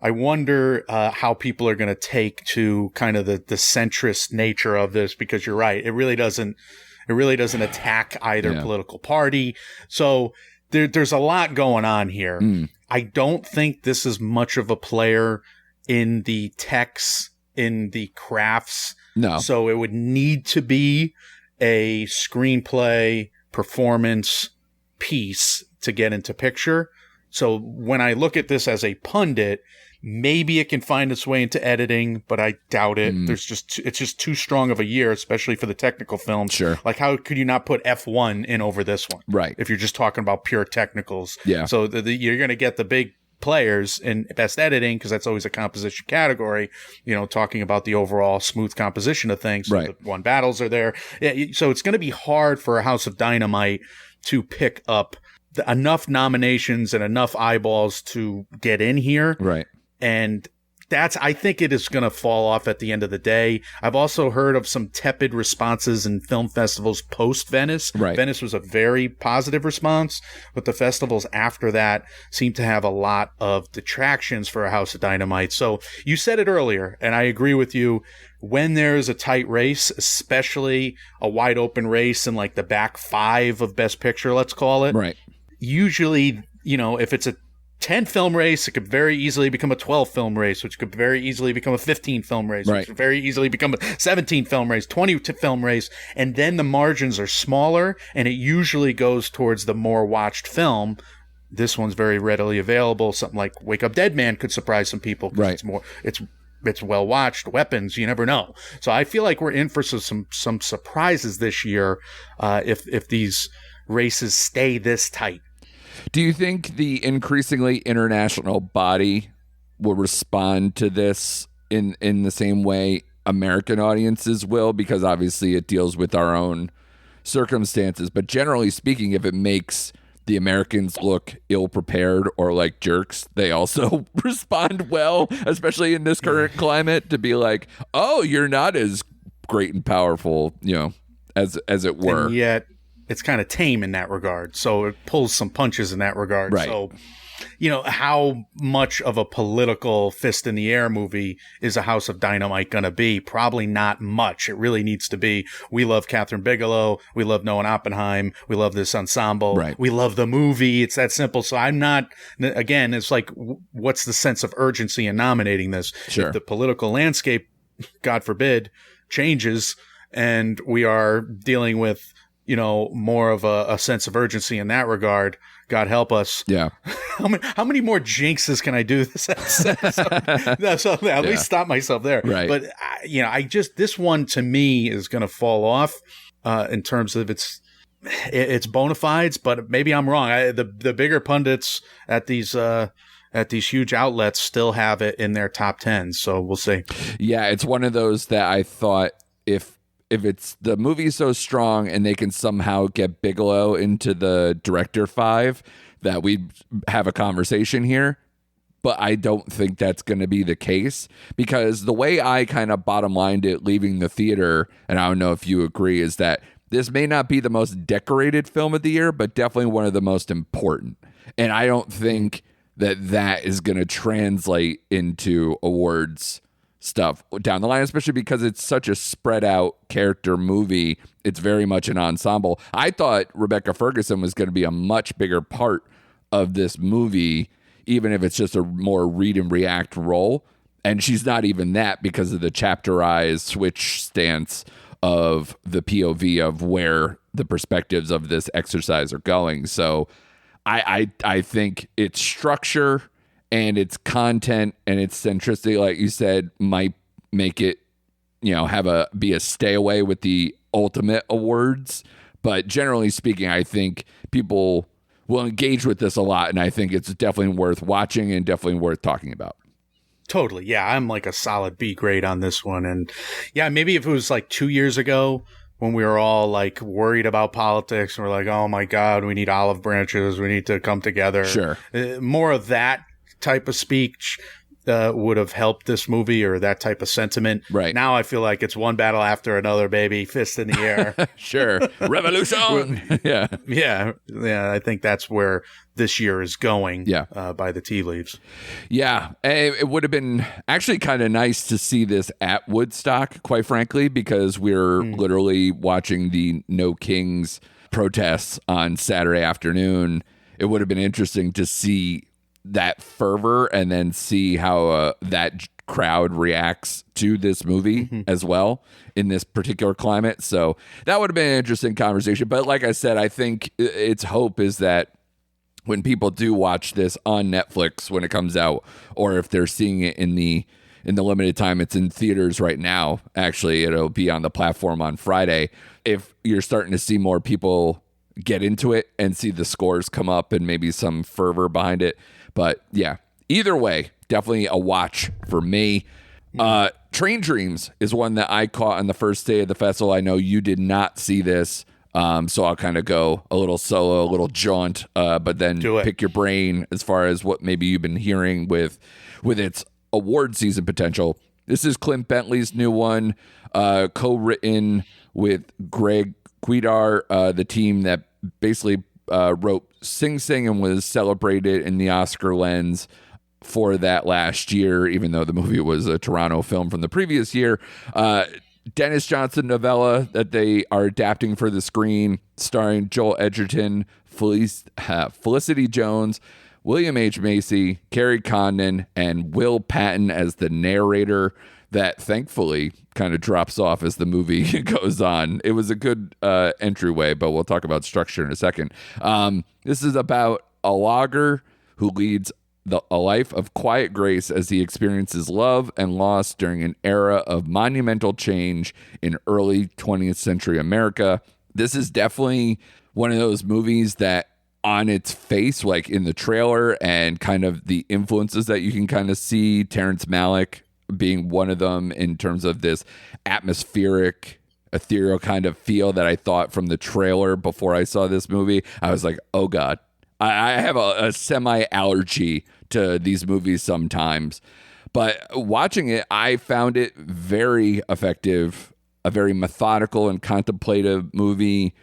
how people are going to take to kind of the centrist nature of this, because you're right. It really doesn't attack either political party. So there's a lot going on here. I don't think this is much of a player in the techs, in the crafts. No. So it would need to be a screenplay performance piece to get into picture. So when I look at this as a pundit, maybe it can find its way into editing, but I doubt it. It's just too strong of a year, especially for the technical films. Sure. Like, how could you not put F1 in over this one? Right. If you're just talking about pure technicals. Yeah. So you're going to get the big players in best editing, because that's always a composition category, talking about the overall smooth composition of things. So right. The one battles are there. Yeah, so it's going to be hard for a House of Dynamite to pick up enough nominations and enough eyeballs to get in here. Right. And I think it is going to fall off at the end of the day. I've also heard of some tepid responses in film festivals post Venice. Right. Venice was a very positive response, but the festivals after that seem to have a lot of detractions for A House of Dynamite. So you said it earlier, and I agree with you. When there's a tight race, especially a wide open race in like the back 5 of Best Picture, let's call it. Right. Usually, if it's a 10 film race, it could very easily become a 12 film race, which could very easily become a 15 film race, right. which could very easily become a 17 film race, 20 film race. And then the margins are smaller, and it usually goes towards the more watched film. This one's very readily available. Something like Wake Up Dead Man could surprise some people. Right. It's well watched. Weapons, you never know. So I feel like we're in for some surprises this year, if these races stay this tight. Do you think the increasingly international body will respond to this in the same way American audiences will? Because obviously it deals with our own circumstances. But generally speaking, if it makes the Americans look ill-prepared or like jerks, they also respond well, especially in this current climate, to be like, oh, you're not as great and powerful, as it were. And yet it's kind of tame in that regard. So it pulls some punches in that regard. Right. So, how much of a political fist in the air movie is A House of Dynamite going to be? Probably not much. It really needs to be, we love Catherine Bigelow. We love Noah Oppenheim. We love this ensemble. Right. We love the movie. It's that simple. So I'm not, again, it's like, what's the sense of urgency in nominating this? Sure. If the political landscape, God forbid, changes and we are dealing with, more of a sense of urgency in that regard, God help us. Yeah. How many more jinxes can I do this episode? So at least stop myself there. Right. But, this one to me is going to fall off in terms of its bona fides, but maybe I'm wrong. The bigger pundits at these huge outlets still have it in their top 10. So we'll see. Yeah. It's one of those that I thought if it's the movie's so strong and they can somehow get Bigelow into the director 5, that we'd have a conversation here. but I don't think that's going to be the case, because the way I kind of bottom lined it leaving the theater, and I don't know if you agree, is that this may not be the most decorated film of the year, but definitely one of the most important. And I don't think that is going to translate into awards stuff down the line, especially because it's such a spread out character movie. It's very much an ensemble. I thought Rebecca Ferguson was going to be a much bigger part of this movie, even if it's just a more read and react role. And she's not even that, because of the chapterized switch stance of the POV of where the perspectives of this exercise are going. So I think its structure and its content and its centricity, like you said, might make it, be a stay away with the ultimate awards. But generally speaking, I think people will engage with this a lot, and I think it's definitely worth watching and definitely worth talking about. Totally. Yeah, I'm like a solid B grade on this one. And yeah, maybe if it was like 2 years ago when we were all like worried about politics and we're like, oh my God, we need olive branches, we need to come together. Sure. More of that type of speech would have helped this movie, or that type of sentiment. Right. Now I feel like it's one battle after another, baby, fist in the air. Sure. Revolution. Yeah. Yeah. I think that's where this year is going. Yeah. By the tea leaves. Yeah. It would have been actually kind of nice to see this at Woodstock, quite frankly, because we're literally watching the No Kings protests on Saturday afternoon. It would have been interesting to see that fervor and then see how that crowd reacts to this movie as well in this particular climate. So that would have been an interesting conversation. But like I said, I think its hope is that when people do watch this on Netflix when it comes out, or if they're seeing it in the limited time it's in theaters right now, actually it'll be on the platform on Friday. If you're starting to see more people get into it and see the scores come up and maybe some fervor behind it. But yeah, either way, definitely a watch for me. Train Dreams is one that I caught on the first day of the festival. I know you did not see this, so I'll kind of go a little solo, a little jaunt, but then pick your brain as far as what maybe you've been hearing with its award season potential. This is Clint Bentley's new one, co-written with Greg Guidar, the team that basically wrote Sing Sing and was celebrated in the Oscar lens for that last year, even though the movie was a Toronto film from the previous year. Dennis Johnson novella that they are adapting for the screen, starring Joel Edgerton, Felicity Jones, William H. Macy, Carrie Condon, and Will Patton as the narrator. That thankfully kind of drops off as the movie goes on. It was a good entryway, but we'll talk about structure in a second. This is about a logger who leads a life of quiet grace as he experiences love and loss during an era of monumental change in early 20th century America. This is definitely one of those movies that on its face, like in the trailer and kind of the influences that you can kind of see, Terrence Malick being one of them in terms of this atmospheric, ethereal kind of feel that I thought from the trailer before I saw this movie. I was like, oh God, I have a semi-allergy to these movies sometimes. But watching it, I found it very effective, a very methodical and contemplative movie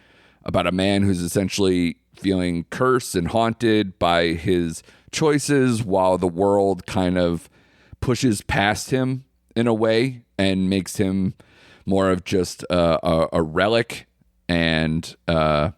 about a man who's essentially feeling cursed and haunted by his choices while the world kind of pushes past him in a way and makes him more of just a relic and a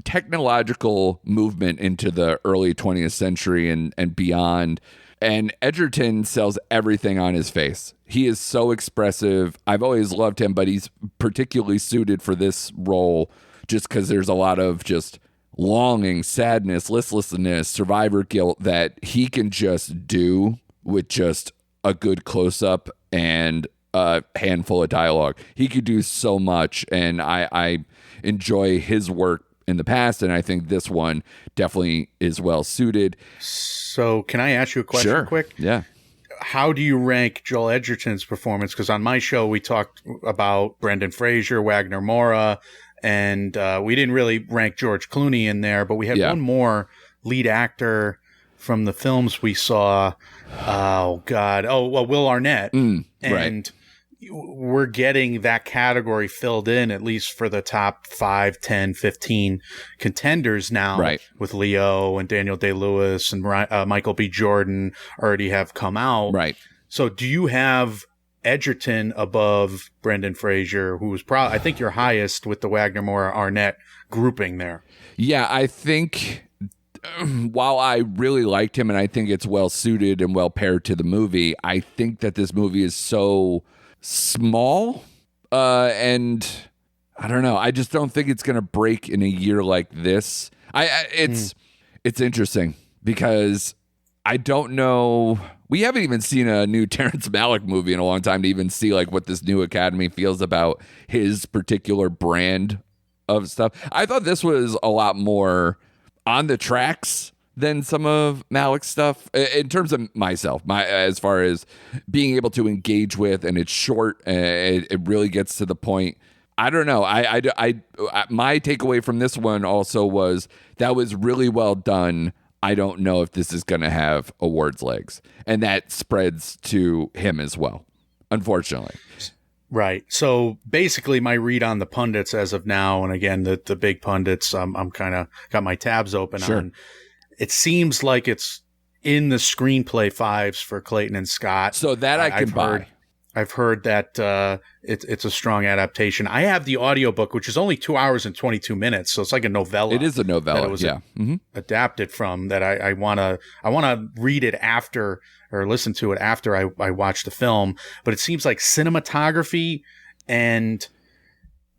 technological movement into the early 20th century and beyond. And Edgerton sells everything on his face. He is so expressive. I've always loved him, but he's particularly suited for this role just because there's a lot of just longing, sadness, listlessness, survivor guilt that he can just do with just a good close-up and a handful of dialogue. He could do so much, and I enjoy his work in the past, and I think this one definitely is well suited. So can I ask you a question quick? Yeah. How do you rank Joel Edgerton's performance? Because on my show, we talked about Brendan Fraser, Wagner Moura, and we didn't really rank George Clooney in there, but we had one more lead actor from the films we saw. Oh God! Will Arnett, and right. we're getting that category filled in, at least for the top 5, 10, 15 contenders now, right. with Leo and Daniel Day-Lewis and Michael B. Jordan already have come out. Right. So do you have Edgerton above Brendan Fraser, who was probably, I think, your highest with the Wagner Moore Arnett grouping there? Yeah, I think while I really liked him and I think it's well suited and well paired to the movie, I think that this movie is so small, and I don't know. I just don't think it's going to break in a year like this. It's interesting because I don't know. We haven't even seen a new Terrence Malick movie in a long time to even see like what this new Academy feels about his particular brand of stuff. I thought this was a lot more on the tracks than some of Malick's stuff in terms of as far as being able to engage with, and it's short. It really gets to the point. I don't know. My takeaway from this one also was that was really well done. I don't know if this is going to have awards legs, and that spreads to him as well, unfortunately. Right. So basically my read on the pundits as of now, and again, the big pundits, I'm kind of got my tabs open on. It seems like it's in the screenplay fives for Clayton and Scott. So that I can buy. I've heard that it's a strong adaptation. I have the audiobook, which is only 2 hours and 22 minutes, so it's like a novella. It is a novella. It was adapted from that. I wanna read it after, or listen to it after I watch the film. But it seems like cinematography and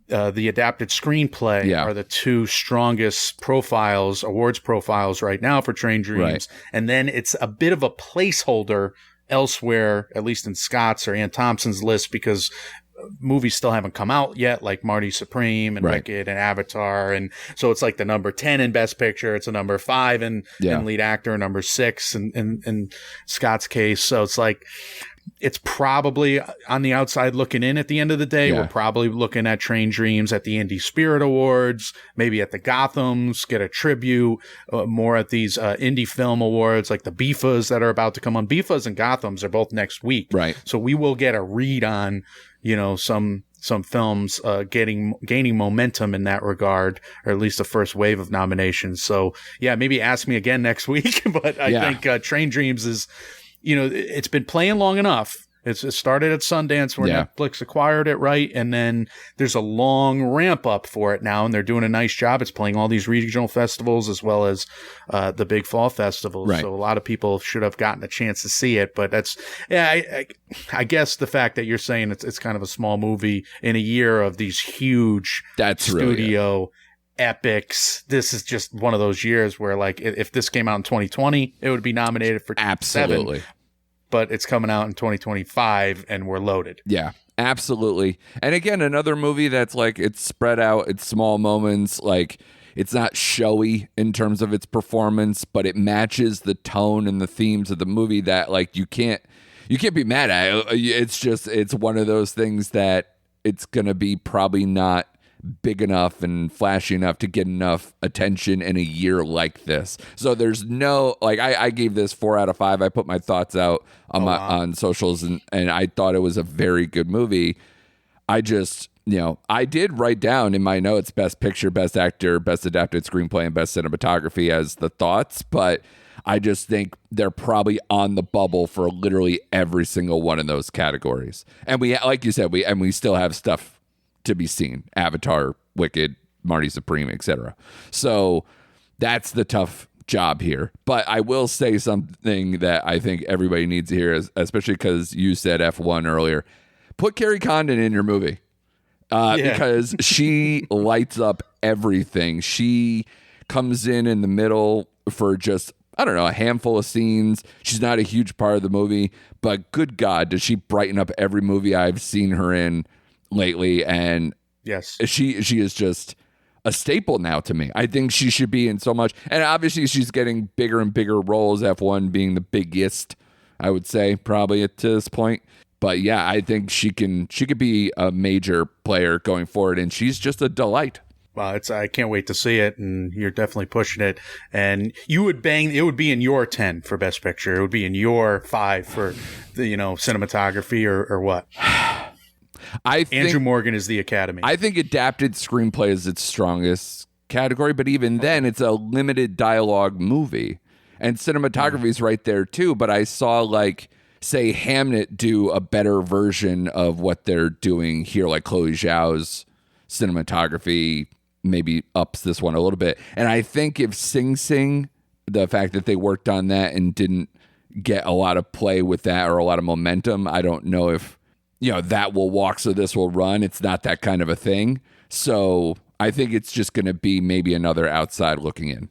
the adapted screenplay are the two strongest awards profiles right now for Train Dreams. Right. And then it's a bit of a placeholder elsewhere, at least in Scott's or Ann Thompson's list, because movies still haven't come out yet, like Marty Supreme and Wicked and Avatar. And so it's like the number 10 in Best Picture. It's a number 5 in lead actor, number 6 in Scott's case. So it's like, it's probably on the outside looking in at the end of the day. We're probably looking at Train Dreams at the Indie Spirit Awards, maybe at the Gothams, get a tribute, more at these indie film awards like the BIFAs that are about to come on. BIFAs and Gothams are both next week. Right. So we will get a read on, some films gaining momentum in that regard, or at least the first wave of nominations. So maybe ask me again next week. But I think Train Dreams is, it's been playing long enough. It started at Sundance where Netflix acquired it, right? And then there's a long ramp up for it now, and they're doing a nice job. It's playing all these regional festivals as well as the big fall festivals. Right. So a lot of people should have gotten a chance to see it. But that's, I guess the fact that you're saying it's kind of a small movie in a year of these huge studio epics. This is just one of those years where, like, if this came out in 2020, it would be nominated for absolutely 7, but it's coming out in 2025 and we're loaded. Yeah, absolutely. And again, another movie that's like, it's spread out, it's small moments, like it's not showy in terms of its performance, but it matches the tone and the themes of the movie that, like, you can't be mad at. It's one of those things that it's gonna be probably not big enough and flashy enough to get enough attention in a year like this. So there's no, like, I gave this 4 out of 5. I put my thoughts out on on socials, and I thought it was a very good movie. I just, I did write down in my notes Best Picture, Best Actor, Best Adapted Screenplay, and Best Cinematography as the thoughts, but I just think they're probably on the bubble for literally every single one of those categories. And we, like you said, we still have stuff to be seen: Avatar, Wicked, Marty Supreme, etc. So that's the tough job here. But I will say something that I think everybody needs to hear, especially because you said F1 earlier. Put Carrie Condon in your movie because she lights up everything. She comes in the middle for just, I don't know, a handful of scenes. She's not a huge part of the movie, but good God, does she brighten up every movie I've seen her in lately. And she is just a staple now to me. I think she should be in so much, and obviously she's getting bigger and bigger roles, F1 being the biggest, I would say, probably at this point. But I think she could be a major player going forward, and she's just a delight. I can't wait to see it, and you're definitely pushing it. And it would be in your 10 for Best Picture. It would be in your 5 for the, cinematography or what? Andrew Morgan is the Academy. I think adapted screenplay is its strongest category, but even then, it's a limited dialogue movie. And cinematography is right there, too. But I saw, say, Hamnet do a better version of what they're doing here, like Chloe Zhao's cinematography maybe ups this one a little bit. And I think if Sing Sing, the fact that they worked on that and didn't get a lot of play with that or a lot of momentum, I don't know if, that will walk so this will run. It's not that kind of a thing. So I think it's just going to be maybe another outside looking in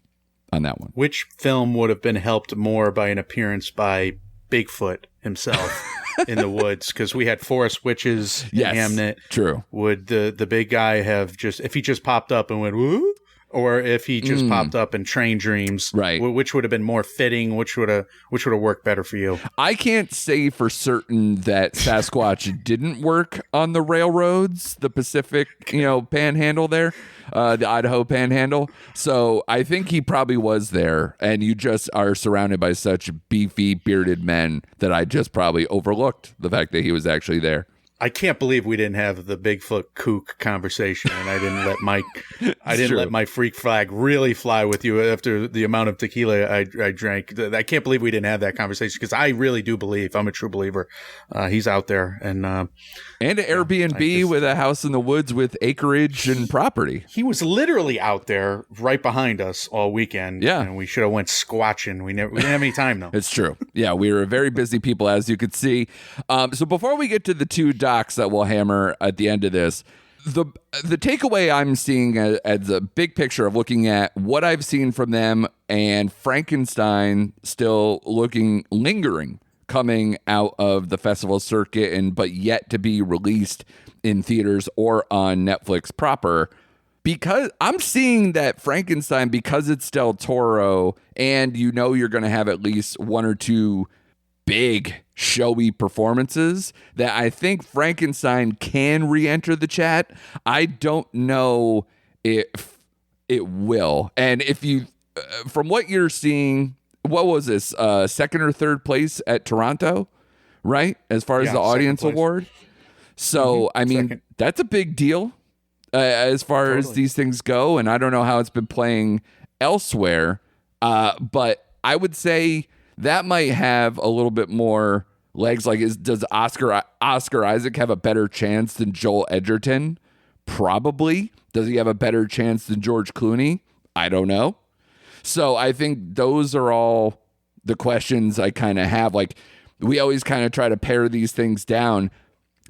on that one. Which film would have been helped more by an appearance by Bigfoot himself in the woods? Because we had Forest Witches in Hamnet. True. Would the big guy have if he just popped up and went, woo? Or if he just popped up in Train Dreams, right? Which would have been more fitting? Which would have worked better for you? I can't say for certain that Sasquatch didn't work on the railroads, the Pacific, Panhandle there, the Idaho Panhandle. So I think he probably was there, and you just are surrounded by such beefy, bearded men that I just probably overlooked the fact that he was actually there. I can't believe we didn't have the Bigfoot kook conversation, and I didn't let my freak flag really fly with you after the amount of tequila I drank. I can't believe we didn't have that conversation, because I really do believe, I'm a true believer, he's out there. And an Airbnb with a house in the woods with acreage and property. He was literally out there right behind us all weekend. Yeah, and we should have went squatching. We didn't have any time though. It's true. Yeah, we were very busy people, as you could see. So before we get to the two docs that we'll hammer at the end of this, the takeaway I'm seeing as a big picture of looking at what I've seen from them and Frankenstein still lingering coming out of the festival circuit but yet to be released in theaters or on Netflix proper, because I'm seeing that Frankenstein, because it's Del Toro and you're going to have at least one or two big showy performances, that I think Frankenstein can re-enter the chat. I don't know if it will. And if you, from what you're seeing, what was this, second or third place at Toronto, right? As far as the audience award. So, I mean, second. That's a big deal as far as these things go. And I don't know how it's been playing elsewhere. But I would say that might have a little bit more legs. Does Oscar Isaac have a better chance than Joel Edgerton? Probably. Does he have a better chance than George Clooney? I don't know. So I think those are all the questions I kind of have. We always kind of try to pare these things down.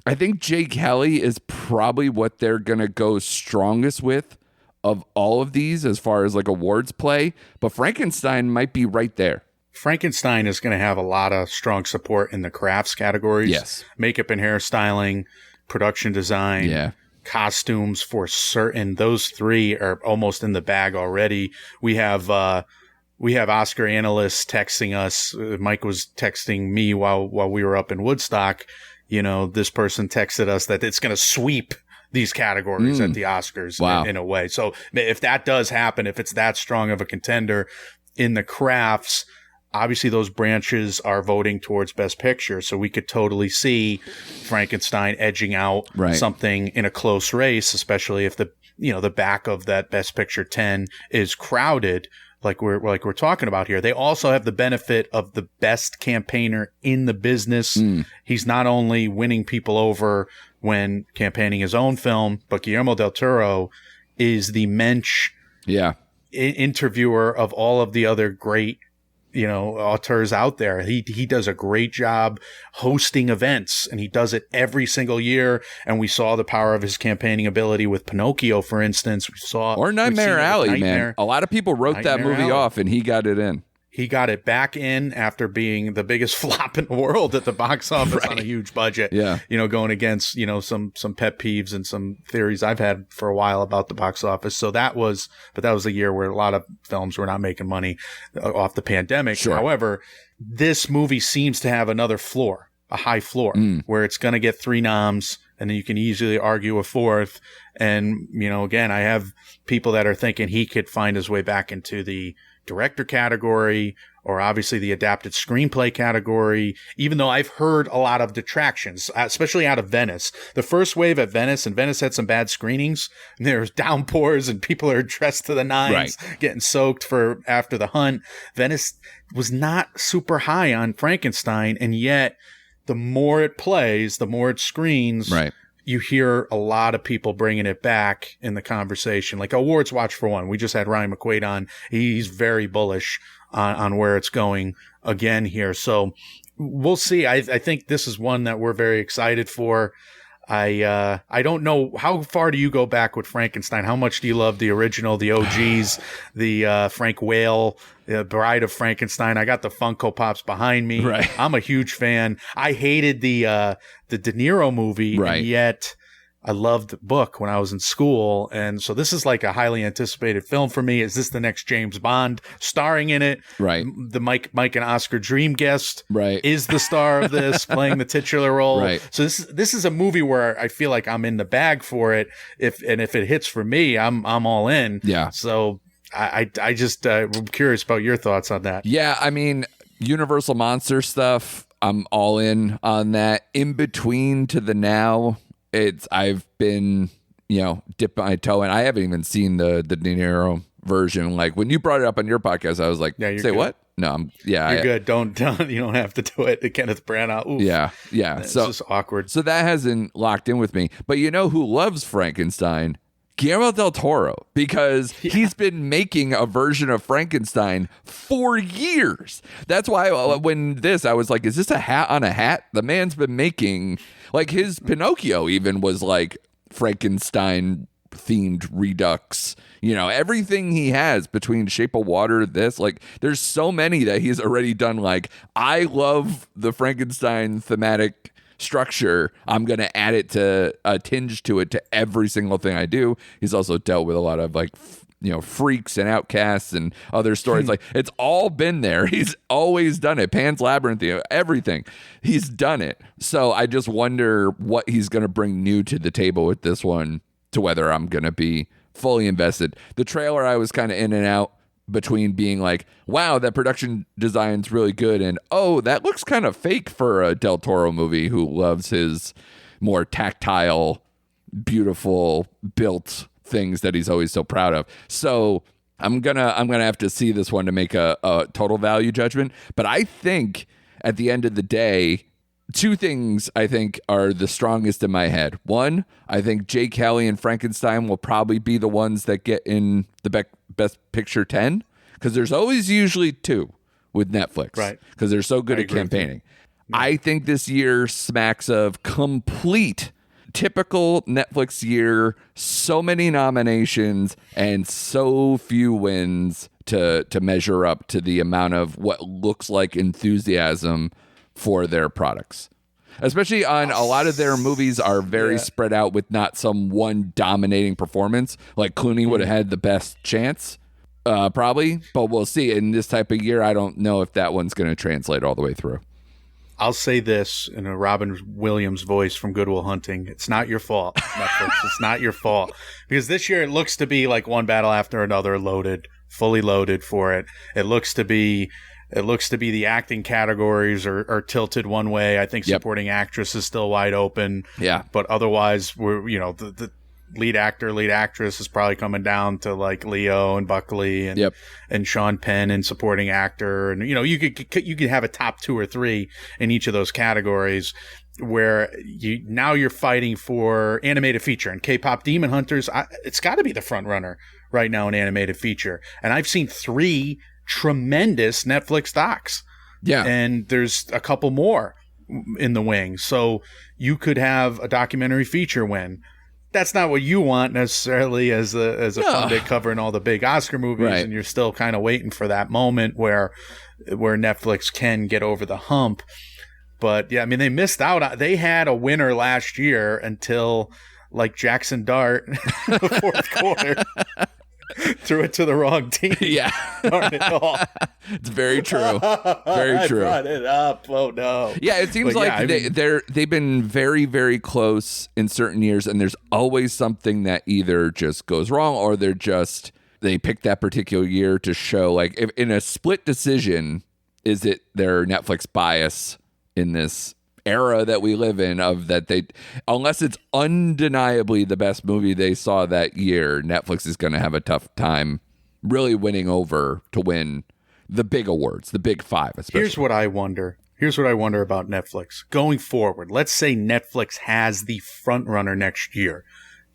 I think Jake Kelly is probably what they're going to go strongest with of all of these as far as awards play. But Frankenstein might be right there. Frankenstein is going to have a lot of strong support in the crafts categories. Yes. Makeup and hairstyling, production design, costumes for certain. Those three are almost in the bag already. We have Oscar analysts texting us. Mike was texting me while we were up in Woodstock. This person texted us that it's going to sweep these categories at the Oscars in a way. So if that does happen, if it's that strong of a contender in the crafts, obviously those branches are voting towards Best Picture. So we could totally see Frankenstein edging out something in a close race, especially if the back of that Best Picture 10 is crowded. Like we're talking about here. They also have the benefit of the best campaigner in the business. He's not only winning people over when campaigning his own film, but Guillermo del Toro is the mensch interviewer of all of the other great auteurs out there. He does a great job hosting events, and he does it every single year. And we saw the power of his campaigning ability with Pinocchio, for instance. Nightmare Alley, man. A lot of people wrote that movie off, and he got it in. He got it back in after being the biggest flop in the world at the box office on a huge budget. Yeah. Going against, some pet peeves and some theories I've had for a while about the box office. So that was a year where a lot of films were not making money off the pandemic. Sure. However, this movie seems to have another floor, a high floor, where it's going to get 3 noms, and then you can easily argue a fourth. And, again, I have people that are thinking he could find his way back into the director category, or obviously the adapted screenplay category, even though I've heard a lot of detractions, especially out of Venice. The first wave at Venice, and Venice had some bad screenings, and there's downpours and people are dressed to the nines, getting soaked for after the hunt. Venice was not super high on Frankenstein, and yet the more it plays, the more it screens, you hear a lot of people bringing it back in the conversation. Like Awards Watch for one. We just had Ryan McQuaid on. He's very bullish on where it's going again here. So we'll see. I think this is one that we're very excited for. I don't know, how far do you go back with Frankenstein? How much do you love the original, the OGs, the Frank Whale, the Bride of Frankenstein? I got the Funko Pops behind me. Right. I'm a huge fan. I hated the De Niro movie, and yet I loved the book when I was in school. And so this is like a highly anticipated film for me. Is this the next James Bond starring in it? Right. The Mike and Oscar Dream guest is the star of this, playing the titular role. Right. So this is a movie where I feel like I'm in the bag for it. If it hits for me, I'm all in. Yeah. So I just I'm curious about your thoughts on that. Yeah, I mean, Universal Monster stuff, I'm all in on that. In between to the now, I've been, dipping my toe in. I haven't even seen the De Niro version. Like when you brought it up on your podcast, I was like, say good. What? No, you're good. Don't you don't have to do it. The Kenneth Branagh. Oof. Yeah. It's just awkward. So that hasn't locked in with me. But you know who loves Frankenstein? Guillermo del Toro, because he's been making a version of Frankenstein for years. That's why when I was like, is this a hat on a hat? The man's been making, like, his Pinocchio even was like Frankenstein themed redux. Everything he has between Shape of Water, there's so many that he's already done. Like, I love the Frankenstein thematic structure. I'm going to add it to a tinge to it to every single thing I do. He's also dealt with a lot of freaks and outcasts and other stories. Like, it's all been there. He's always done it. Pan's Labyrinth, everything. He's done it. So I just wonder what he's going to bring new to the table with this one, to whether I'm going to be fully invested. The trailer, I was kind of in and out between being like, wow, that production design's really good, and oh, that looks kind of fake for a Del Toro movie who loves his more tactile, beautiful built things that he's always so proud of. So I'm gonna have to see this one to make a total value judgment. But I think at the end of the day, two things I think are the strongest in my head. One, I think Jay Kelly and Frankenstein will probably be the ones that get in the Best Picture 10, because there's always usually two with Netflix, right? Because they're so good at campaigning. I think this year smacks of complete typical Netflix year. So many nominations and so few wins to measure up to the amount of what looks like enthusiasm for their products. Especially on a lot of their movies are very spread out with not some one dominating performance. Like Clooney would have had the best chance, probably, but we'll see. In this type of year, I don't know if that one's going to translate all the way through. I'll say this in a Robin Williams voice from Good Will Hunting. It's not your fault, Netflix. It's not your fault. Because this year it looks to be like one battle after another, fully loaded for it. It looks to be the acting categories are tilted one way. I think supporting actress is still wide open. Yeah. But otherwise, the lead actor, lead actress is probably coming down to like Leo and Buckley and Sean Penn and supporting actor. And, you could have a top 2 or 3 in each of those categories, where you're fighting for animated feature. And K-pop Demon Hunters, it's got to be the front runner right now in animated feature. And I've seen 3 tremendous Netflix docs. Yeah. And there's a couple more in the wing. So you could have a documentary feature win. That's not what you want necessarily as a pundit covering all the big Oscar movies, right? And you're still kind of waiting for that moment where Netflix can get over the hump. But yeah, I mean, they missed out. They had a winner last year until like Jackson Dart, the fourth quarter. Threw it to the wrong team. Yeah. Darn it all. It's very true. Very true. I brought it up. Oh no. Yeah, it seems like they've been very, very close in certain years, and there's always something that either just goes wrong or they pick that particular year to show, like, if in a split decision, is it their Netflix bias in this era that we live in, of that they, unless it's undeniably the best movie they saw that year, Netflix is going to have a tough time really winning over to win the big awards, the big five especially. Here's what I wonder about Netflix going forward. Let's say Netflix has the front runner next year.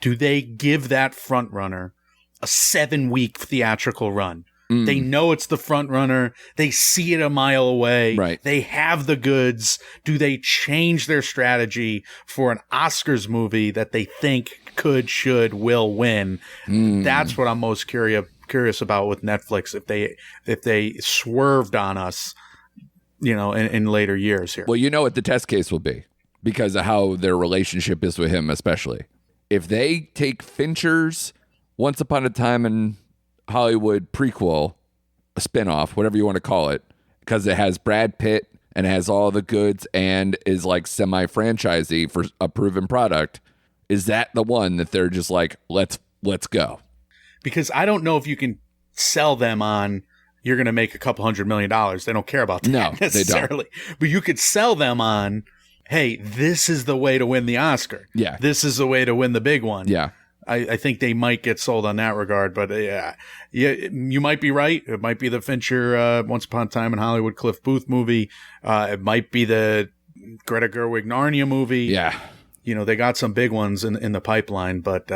Do they give that front runner a 7-week theatrical run? They know it's the front runner. They see it a mile away. Right. They have the goods. Do they change their strategy for an Oscars movie that they think could, should, will win? That's what I'm most curious about with Netflix. If they swerved on us, in later years here. Well, you know what the test case will be because of how their relationship is with him, especially. If they take Fincher's Once Upon a Time in Hollywood prequel, a spinoff, whatever you want to call it, because it has Brad Pitt and it has all the goods and is like semi-franchisey for a proven product, is that the one that they're just like, let's go? Because I don't know if you can sell them on you're going to make a couple $100 million. They don't care about that necessarily. They don't. But you could sell them on, hey, this is the way to win the Oscar. Yeah. This is the way to win the big one. Yeah. I think they might get sold on that regard, but yeah, you might be right. It might be the Fincher Once Upon a Time in Hollywood Cliff Booth movie. It might be the Greta Gerwig Narnia movie. Yeah. They got some big ones in the pipeline, but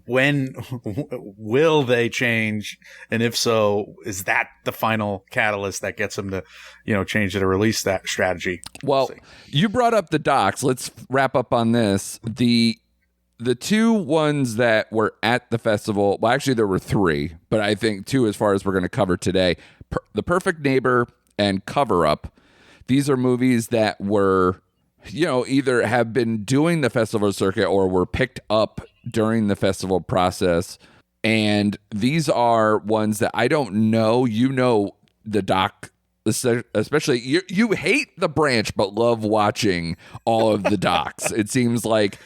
when will they change? And if so, is that the final catalyst that gets them to, change the release that strategy? Well, you brought up the docs. Let's wrap up on this. The two ones that were at the festival, well, actually there were three, but I think two as far as we're going to cover today, The Perfect Neighbor and Cover Up. These are movies that were, either have been doing the festival circuit or were picked up during the festival process. And these are ones that I don't know, the doc, especially you hate The Branch, but love watching all of the docs. It seems like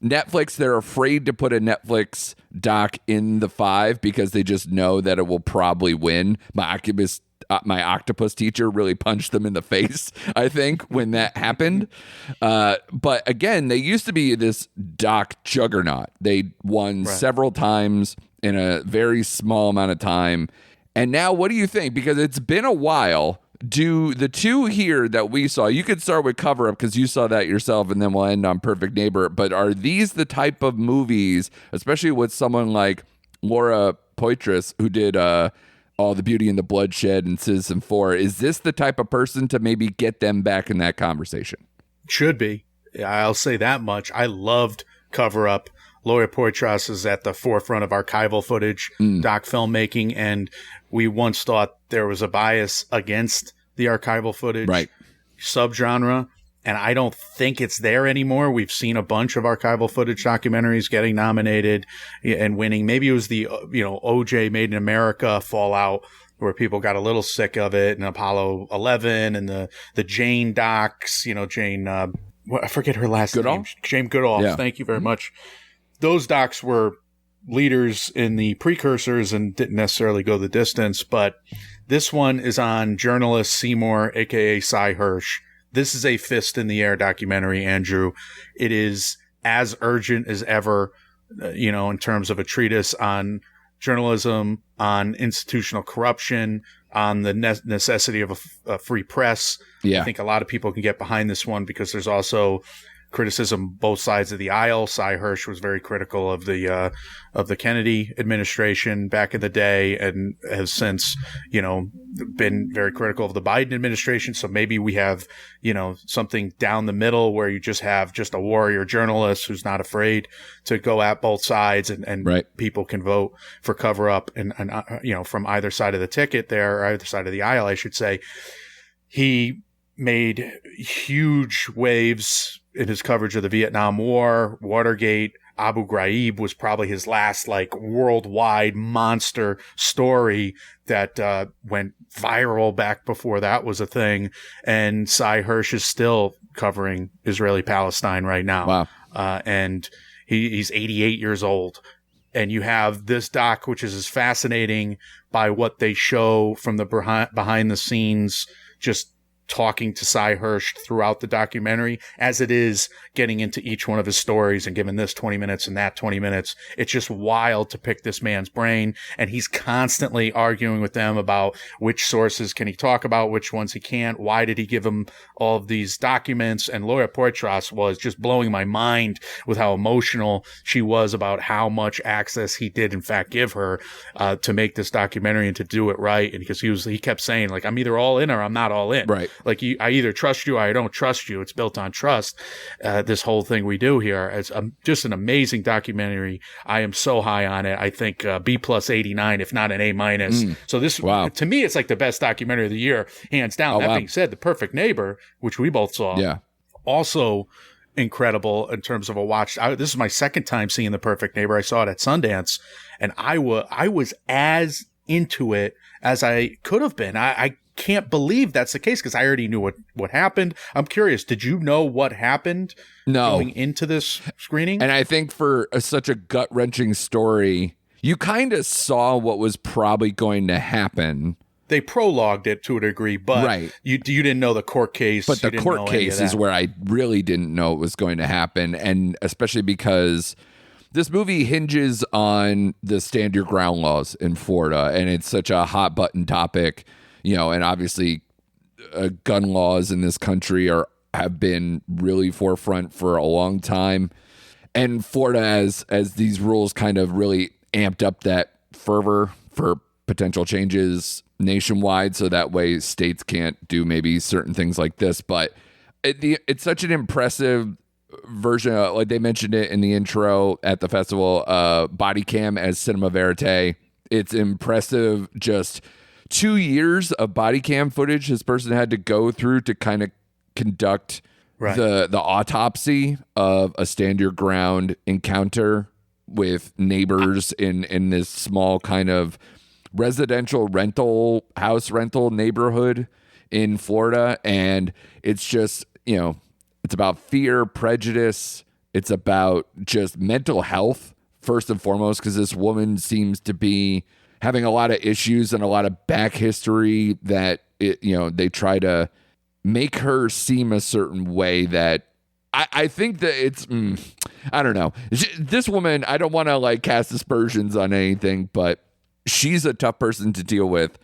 Netflix, they're afraid to put a Netflix doc in the 5 because they just know that it will probably win. My octopus teacher really punched them in the face, I think, when that happened. But again, they used to be this doc juggernaut. They won several times in a very small amount of time. And now what do you think? Because it's been a while. Do the two here that we saw, you could start with Cover Up because you saw that yourself, and then we'll end on Perfect Neighbor. But are these the type of movies, especially with someone like Laura Poitras, who did All the Beauty and the Bloodshed and Citizen 4, is this the type of person to maybe get them back in that conversation? Should be. I'll say that much. I loved Cover Up. Laura Poitras is at the forefront of archival footage, doc filmmaking, and we once thought there was a bias against the archival footage subgenre, and I don't think it's there anymore. We've seen a bunch of archival footage documentaries getting nominated and winning. Maybe it was the OJ Made in America fallout where people got a little sick of it, and Apollo 11 and the Jane docs, Jane, I forget her last name. Jane Goodall. Yeah. Thank you very much. Those docs were leaders in the precursors and didn't necessarily go the distance, but this one is on journalist Seymour, aka Cy Hirsch. This is a fist in the air documentary, Andrew. It is as urgent as ever, in terms of a treatise on journalism, on institutional corruption, on the necessity of a free press. Yeah. I think a lot of people can get behind this one because there's also criticism both sides of the aisle. Cy Hirsch was very critical of the Kennedy administration back in the day, and has since been very critical of the Biden administration. So maybe we have something down the middle where you just have a warrior journalist who's not afraid to go at both sides, and people can vote for Cover Up and from either side of the ticket there, or either side of the aisle, I should say. He made huge waves in his coverage of the Vietnam War, Watergate, Abu Ghraib was probably his last like worldwide monster story that went viral back before that was a thing. And Cy Hirsch is still covering Israeli-Palestine right now. Wow. And he's 88 years old. And you have this doc, which is as fascinating by what they show from the behind the scenes, just talking to Cy Hirsch throughout the documentary, as it is getting into each one of his stories and giving this 20 minutes and that 20 minutes. It's just wild to pick this man's brain. And he's constantly arguing with them about which sources can he talk about, which ones he can't. Why did he give them all of these documents? And Laura Poitras was just blowing my mind with how emotional she was about how much access he did in fact give her to make this documentary and to do it right. And because he kept saying, like, I'm either all in or I'm not all in. Right. Like, I either trust you or I don't trust you. It's built on trust. This whole thing we do here. It's just an amazing documentary. I am so high on it. I think B plus 89, if not an A minus. So this, to me, it's like the best documentary of the year, hands down. That being said, The Perfect Neighbor, which we both saw, also incredible in terms of a watch. This is my second time seeing The Perfect Neighbor. I saw it at Sundance, and I was as into it as I could have been. I can't believe that's the case because I already knew what happened. I'm curious, did you know what happened going into this screening? And I think for such a gut-wrenching story, you kind of saw what was probably going to happen. They prologued it to a degree, but you didn't know the court case. But the court case is where I really didn't know it was going to happen, and especially because this movie hinges on the stand your ground laws in Florida, and it's such a hot button topic, and obviously gun laws in this country have been really forefront for a long time. And Florida, as these rules kind of really amped up that fervor for potential changes nationwide, so that way states can't do maybe certain things like this. But it's such an impressive version of, like they mentioned it in the intro at the festival, body cam as cinema verite. It's impressive, just 2 years of body cam footage this person had to go through to kind of conduct the autopsy of a stand your ground encounter with neighbors in this small kind of residential house rental neighborhood in Florida. And it's just, it's about fear, prejudice. It's about just mental health first and foremost, because this woman seems to be having a lot of issues and a lot of back history that they try to make her seem a certain way that I think that it's, I don't know. This woman, I don't want to like cast aspersions on anything, but she's a tough person to deal with.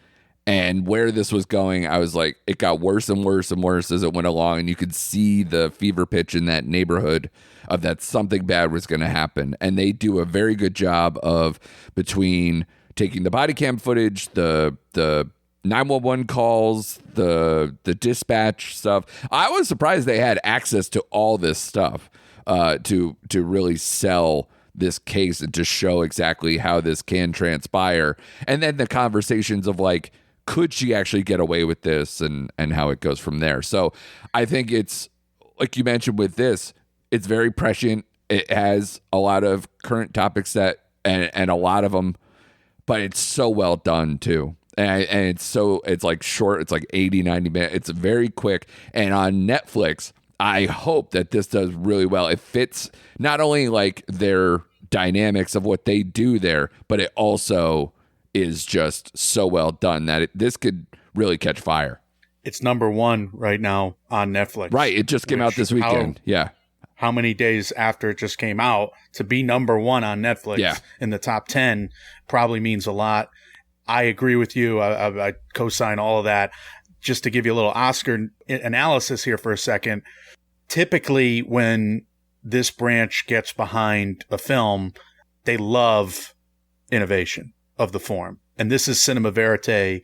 And where this was going, I was like, it got worse and worse and worse as it went along. And you could see the fever pitch in that neighborhood of that something bad was going to happen. And they do a very good job of, between taking the body cam footage, the 911 calls, the dispatch stuff. I was surprised they had access to all this stuff to really sell this case and to show exactly how this can transpire. And then the conversations of like, could she actually get away with this, and how it goes from there. So I think it's, like you mentioned with this, it's very prescient. It has a lot of current topics and a lot of them, but it's so well done too. And it's like short, it's like 80, 90 minutes. It's very quick. And on Netflix, I hope that this does really well. It fits not only like their dynamics of what they do there, but it also is just so well done that this could really catch fire. It's number one right now on Netflix. Right. It just came out this weekend. How many days after it just came out to be number one on Netflix in the top 10 probably means a lot. I agree with you. I co-sign all of that. Just to give you a little Oscar analysis here for a second. Typically, when this branch gets behind a film, they love innovation of the form. And this is cinema verite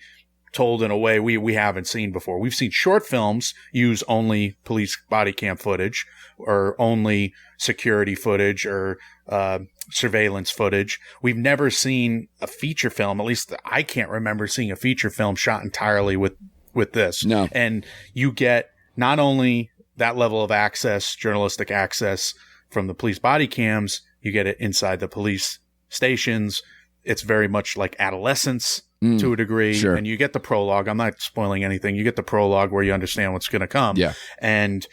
told in a way we haven't seen before. We've seen short films use only police body cam footage or only security footage or surveillance footage. We've never seen a feature film, at least I can't remember seeing a feature film shot entirely with this. No. And you get not only that level of access, journalistic access from the police body cams, You get it inside the police stations. It's very much like adolescence to a degree. Sure. And you get the prologue. I'm not spoiling anything. You get the prologue where you understand what's going to come. Yeah. And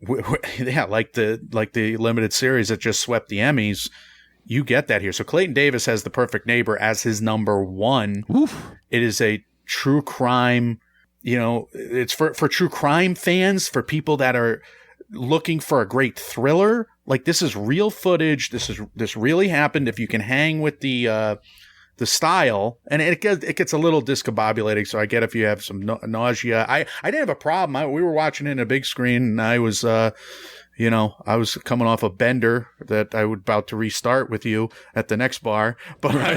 like the limited series that just swept the Emmys, you get that here. So Clayton Davis has The Perfect Neighbor as his number one. Oof. It is a true crime, it's for true crime fans, for people that are looking for a great thriller. Like, this is real footage. This really happened. If you can hang with the style, and it gets a little discombobulating. So I get if you have some nausea. I didn't have a problem. We were watching it in a big screen, and I was, I was coming off a bender that I was about to restart with you at the next bar, but I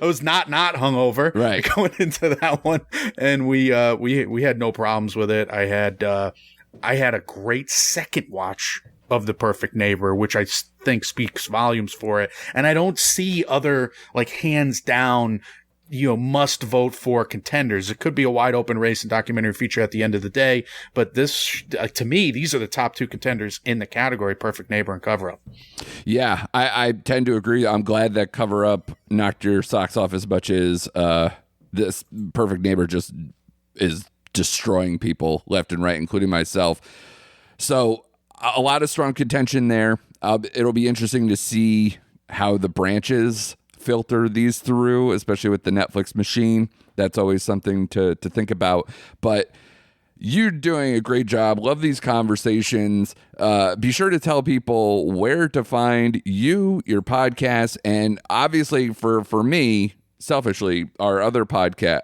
was not hungover going into that one, and we had no problems with it. I had a great second watch of The Perfect Neighbor, which I think speaks volumes for it. And I don't see other, like, hands down, must vote for contenders. It could be a wide open race and documentary feature at the end of the day. But this, to me, these are the top two contenders in the category, Perfect Neighbor and Cover Up. Yeah, I tend to agree. I'm glad that Cover Up knocked your socks off as much as this Perfect Neighbor just is destroying people left and right, including myself. So a lot of strong contention there. It'll be interesting to see how the branches filter these through, especially with the Netflix machine. That's always something to think about. But you're doing a great job. Love these conversations. Be sure to tell people where to find you, your podcast, and obviously for me, selfishly, our other podcast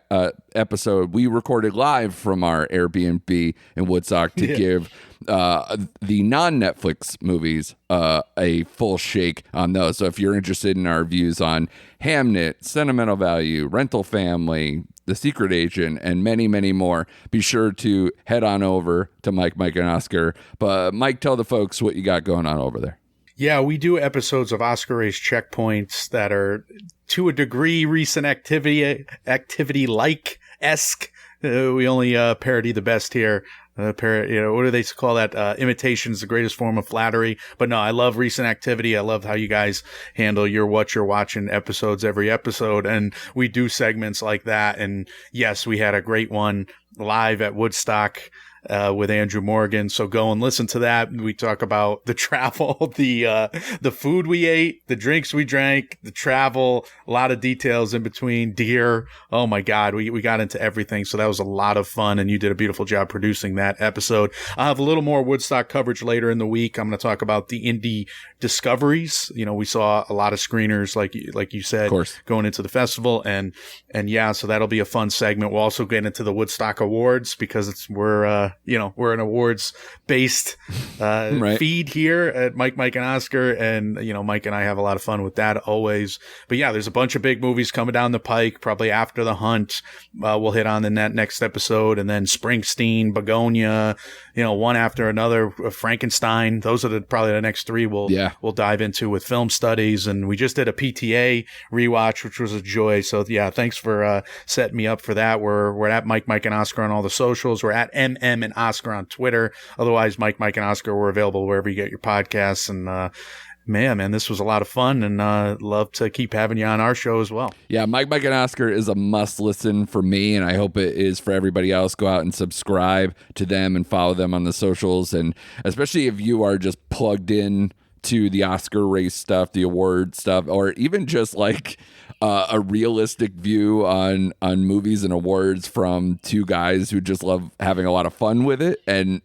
episode, we recorded live from our Airbnb in Woodstock to give the non-Netflix movies a full shake on those. So if you're interested in our views on Hamnet, Sentimental Value, Rental Family, The Secret Agent, and many, many more, be sure to head on over to Mike, and Oscar. But Mike, tell the folks what you got going on over there. Yeah, we do episodes of Oscar race checkpoints that are, to a degree, recent activity-like esque. We only parody the best here. What do they call that? Imitation is the greatest form of flattery. But no, I love recent activity. I love how you guys handle your what you're watching episodes every episode. And we do segments like that. And yes, we had a great one live at Woodstock with Andrew Morgan. So go and listen to that. We talk about the travel, the food we ate, the drinks we drank, the travel, a lot of details in between, deer. Oh my God. We got into everything. So that was a lot of fun, and you did a beautiful job producing that episode. I'll have a little more Woodstock coverage later in the week. I'm going to talk about the indie discoveries. We saw a lot of screeners, like you said, going into the festival, and yeah, so that'll be a fun segment. We'll also get into the Woodstock Awards, because we're an awards based feed here at Mike, and Oscar, and Mike and I have a lot of fun with that always. But yeah, there's a bunch of big movies coming down the pike, probably after The Hunt. We'll hit on in that next episode, and then Springsteen, Begonia, one after another, Frankenstein. Those are probably the next three we'll dive into with film studies. And we just did a PTA rewatch, which was a joy. So yeah, thanks for setting me up for that. We're at Mike, and Oscar on all the socials. We're at MM and Oscar on Twitter. Otherwise, Mike, and Oscar, we're available wherever you get your podcasts. And man, this was a lot of fun, and love to keep having you on our show as well. Yeah, Mike, and Oscar is a must listen for me, and I hope it is for everybody else. Go out and subscribe to them and follow them on the socials, and especially if you are just plugged in to the Oscar race stuff, the award stuff, or even just like a realistic view on movies and awards from two guys who just love having a lot of fun with it. And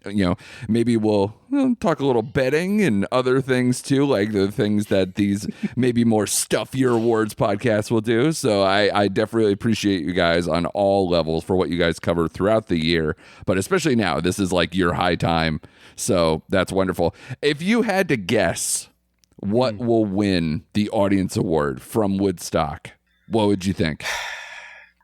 maybe we'll talk a little betting and other things too, like the things that these maybe more stuffier awards podcasts will do. So I definitely appreciate you guys on all levels for what you guys cover throughout the year, but especially now, this is like your high time. So that's wonderful. If you had to guess what will win the audience award from Woodstock, what would you think?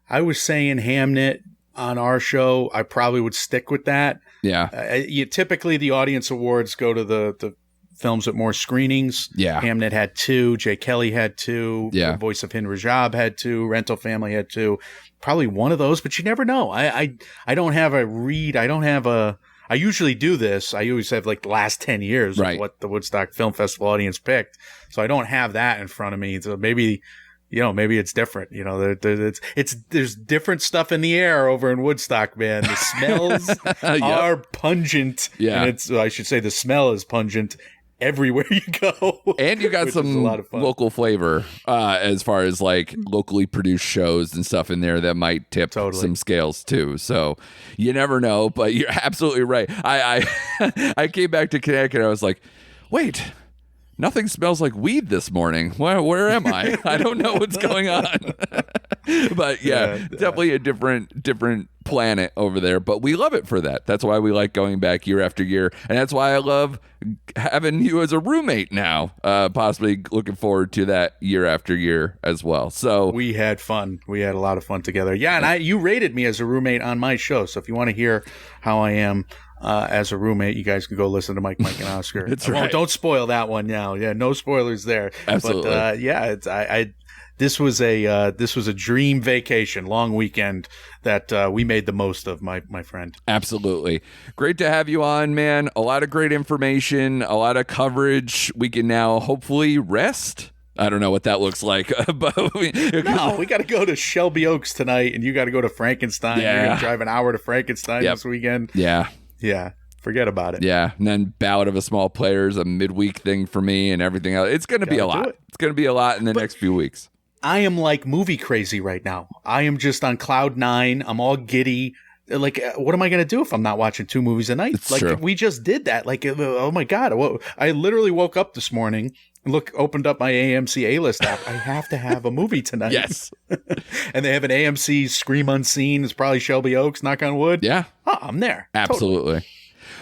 I was saying Hamnet on our show. I probably would stick with that. Yeah. Typically, the audience awards go to the films with more screenings. Yeah. Hamnet had 2. Jay Kelly had 2. Yeah. The Voice of Hind Rajab had 2. Rental Family had 2. Probably one of those, but you never know. I don't have a read. I I usually do this. I always have like the last 10 years right. of what the Woodstock Film Festival audience picked. So I don't have that in front of me. So maybe it's different. There's different stuff in the air over in Woodstock, man. The smells are pungent. Yeah. And I should say the smell is pungent everywhere you go. And you got some local flavor as far as like locally produced shows and stuff in there that might tip some scales too. So you never know, but you're absolutely right. I came back to Connecticut. I was like, wait, nothing smells like weed this morning. Where am I? I don't know what's going on. But definitely a different planet over there. But we love it for that. That's why we like going back year after year. And that's why I love having you as a roommate now. Possibly looking forward to that year after year as well. So we had fun. We had a lot of fun together. Yeah, and you rated me as a roommate on my show. So if you want to hear how I am as a roommate, you guys can go listen to Mike, and Oscar. That's right. Don't spoil that one now. Yeah, no spoilers there. Absolutely. But this was a dream vacation, long weekend that we made the most of, my friend. Absolutely. Great to have you on, man. A lot of great information, a lot of coverage. We can now hopefully rest. I don't know what that looks like, but we got to go to Shelby Oaks tonight, and you got to go to Frankenstein. Yeah. You're going to drive an hour to Frankenstein this weekend. Yeah. Yeah. Forget about it. Yeah. And then Ballad of a Small Player is a midweek thing for me and everything else. It's going to be a lot. It's going to be a lot in the next few weeks. I am like movie crazy right now. I am just on cloud nine. I'm all giddy. Like, what am I going to do if I'm not watching 2 movies a night? It's true. We just did that. Like, oh my God. I literally woke up this morning, opened up my AMC A-List app. I have to have a movie tonight. Yes. And they have an AMC Scream Unseen. It's probably Shelby Oaks, knock on wood. Yeah. Oh, I'm there. Absolutely. Totally.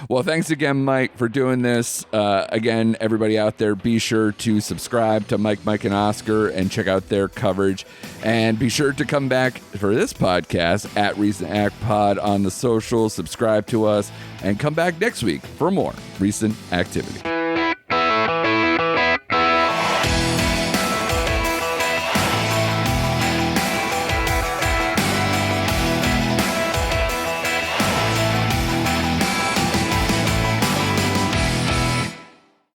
Well, thanks again, Mike, for doing this. Again, everybody out there, be sure to subscribe to Mike, and Oscar and check out their coverage. And be sure to come back for this podcast at Recent Act Pod on the socials. Subscribe to us and come back next week for more recent activity.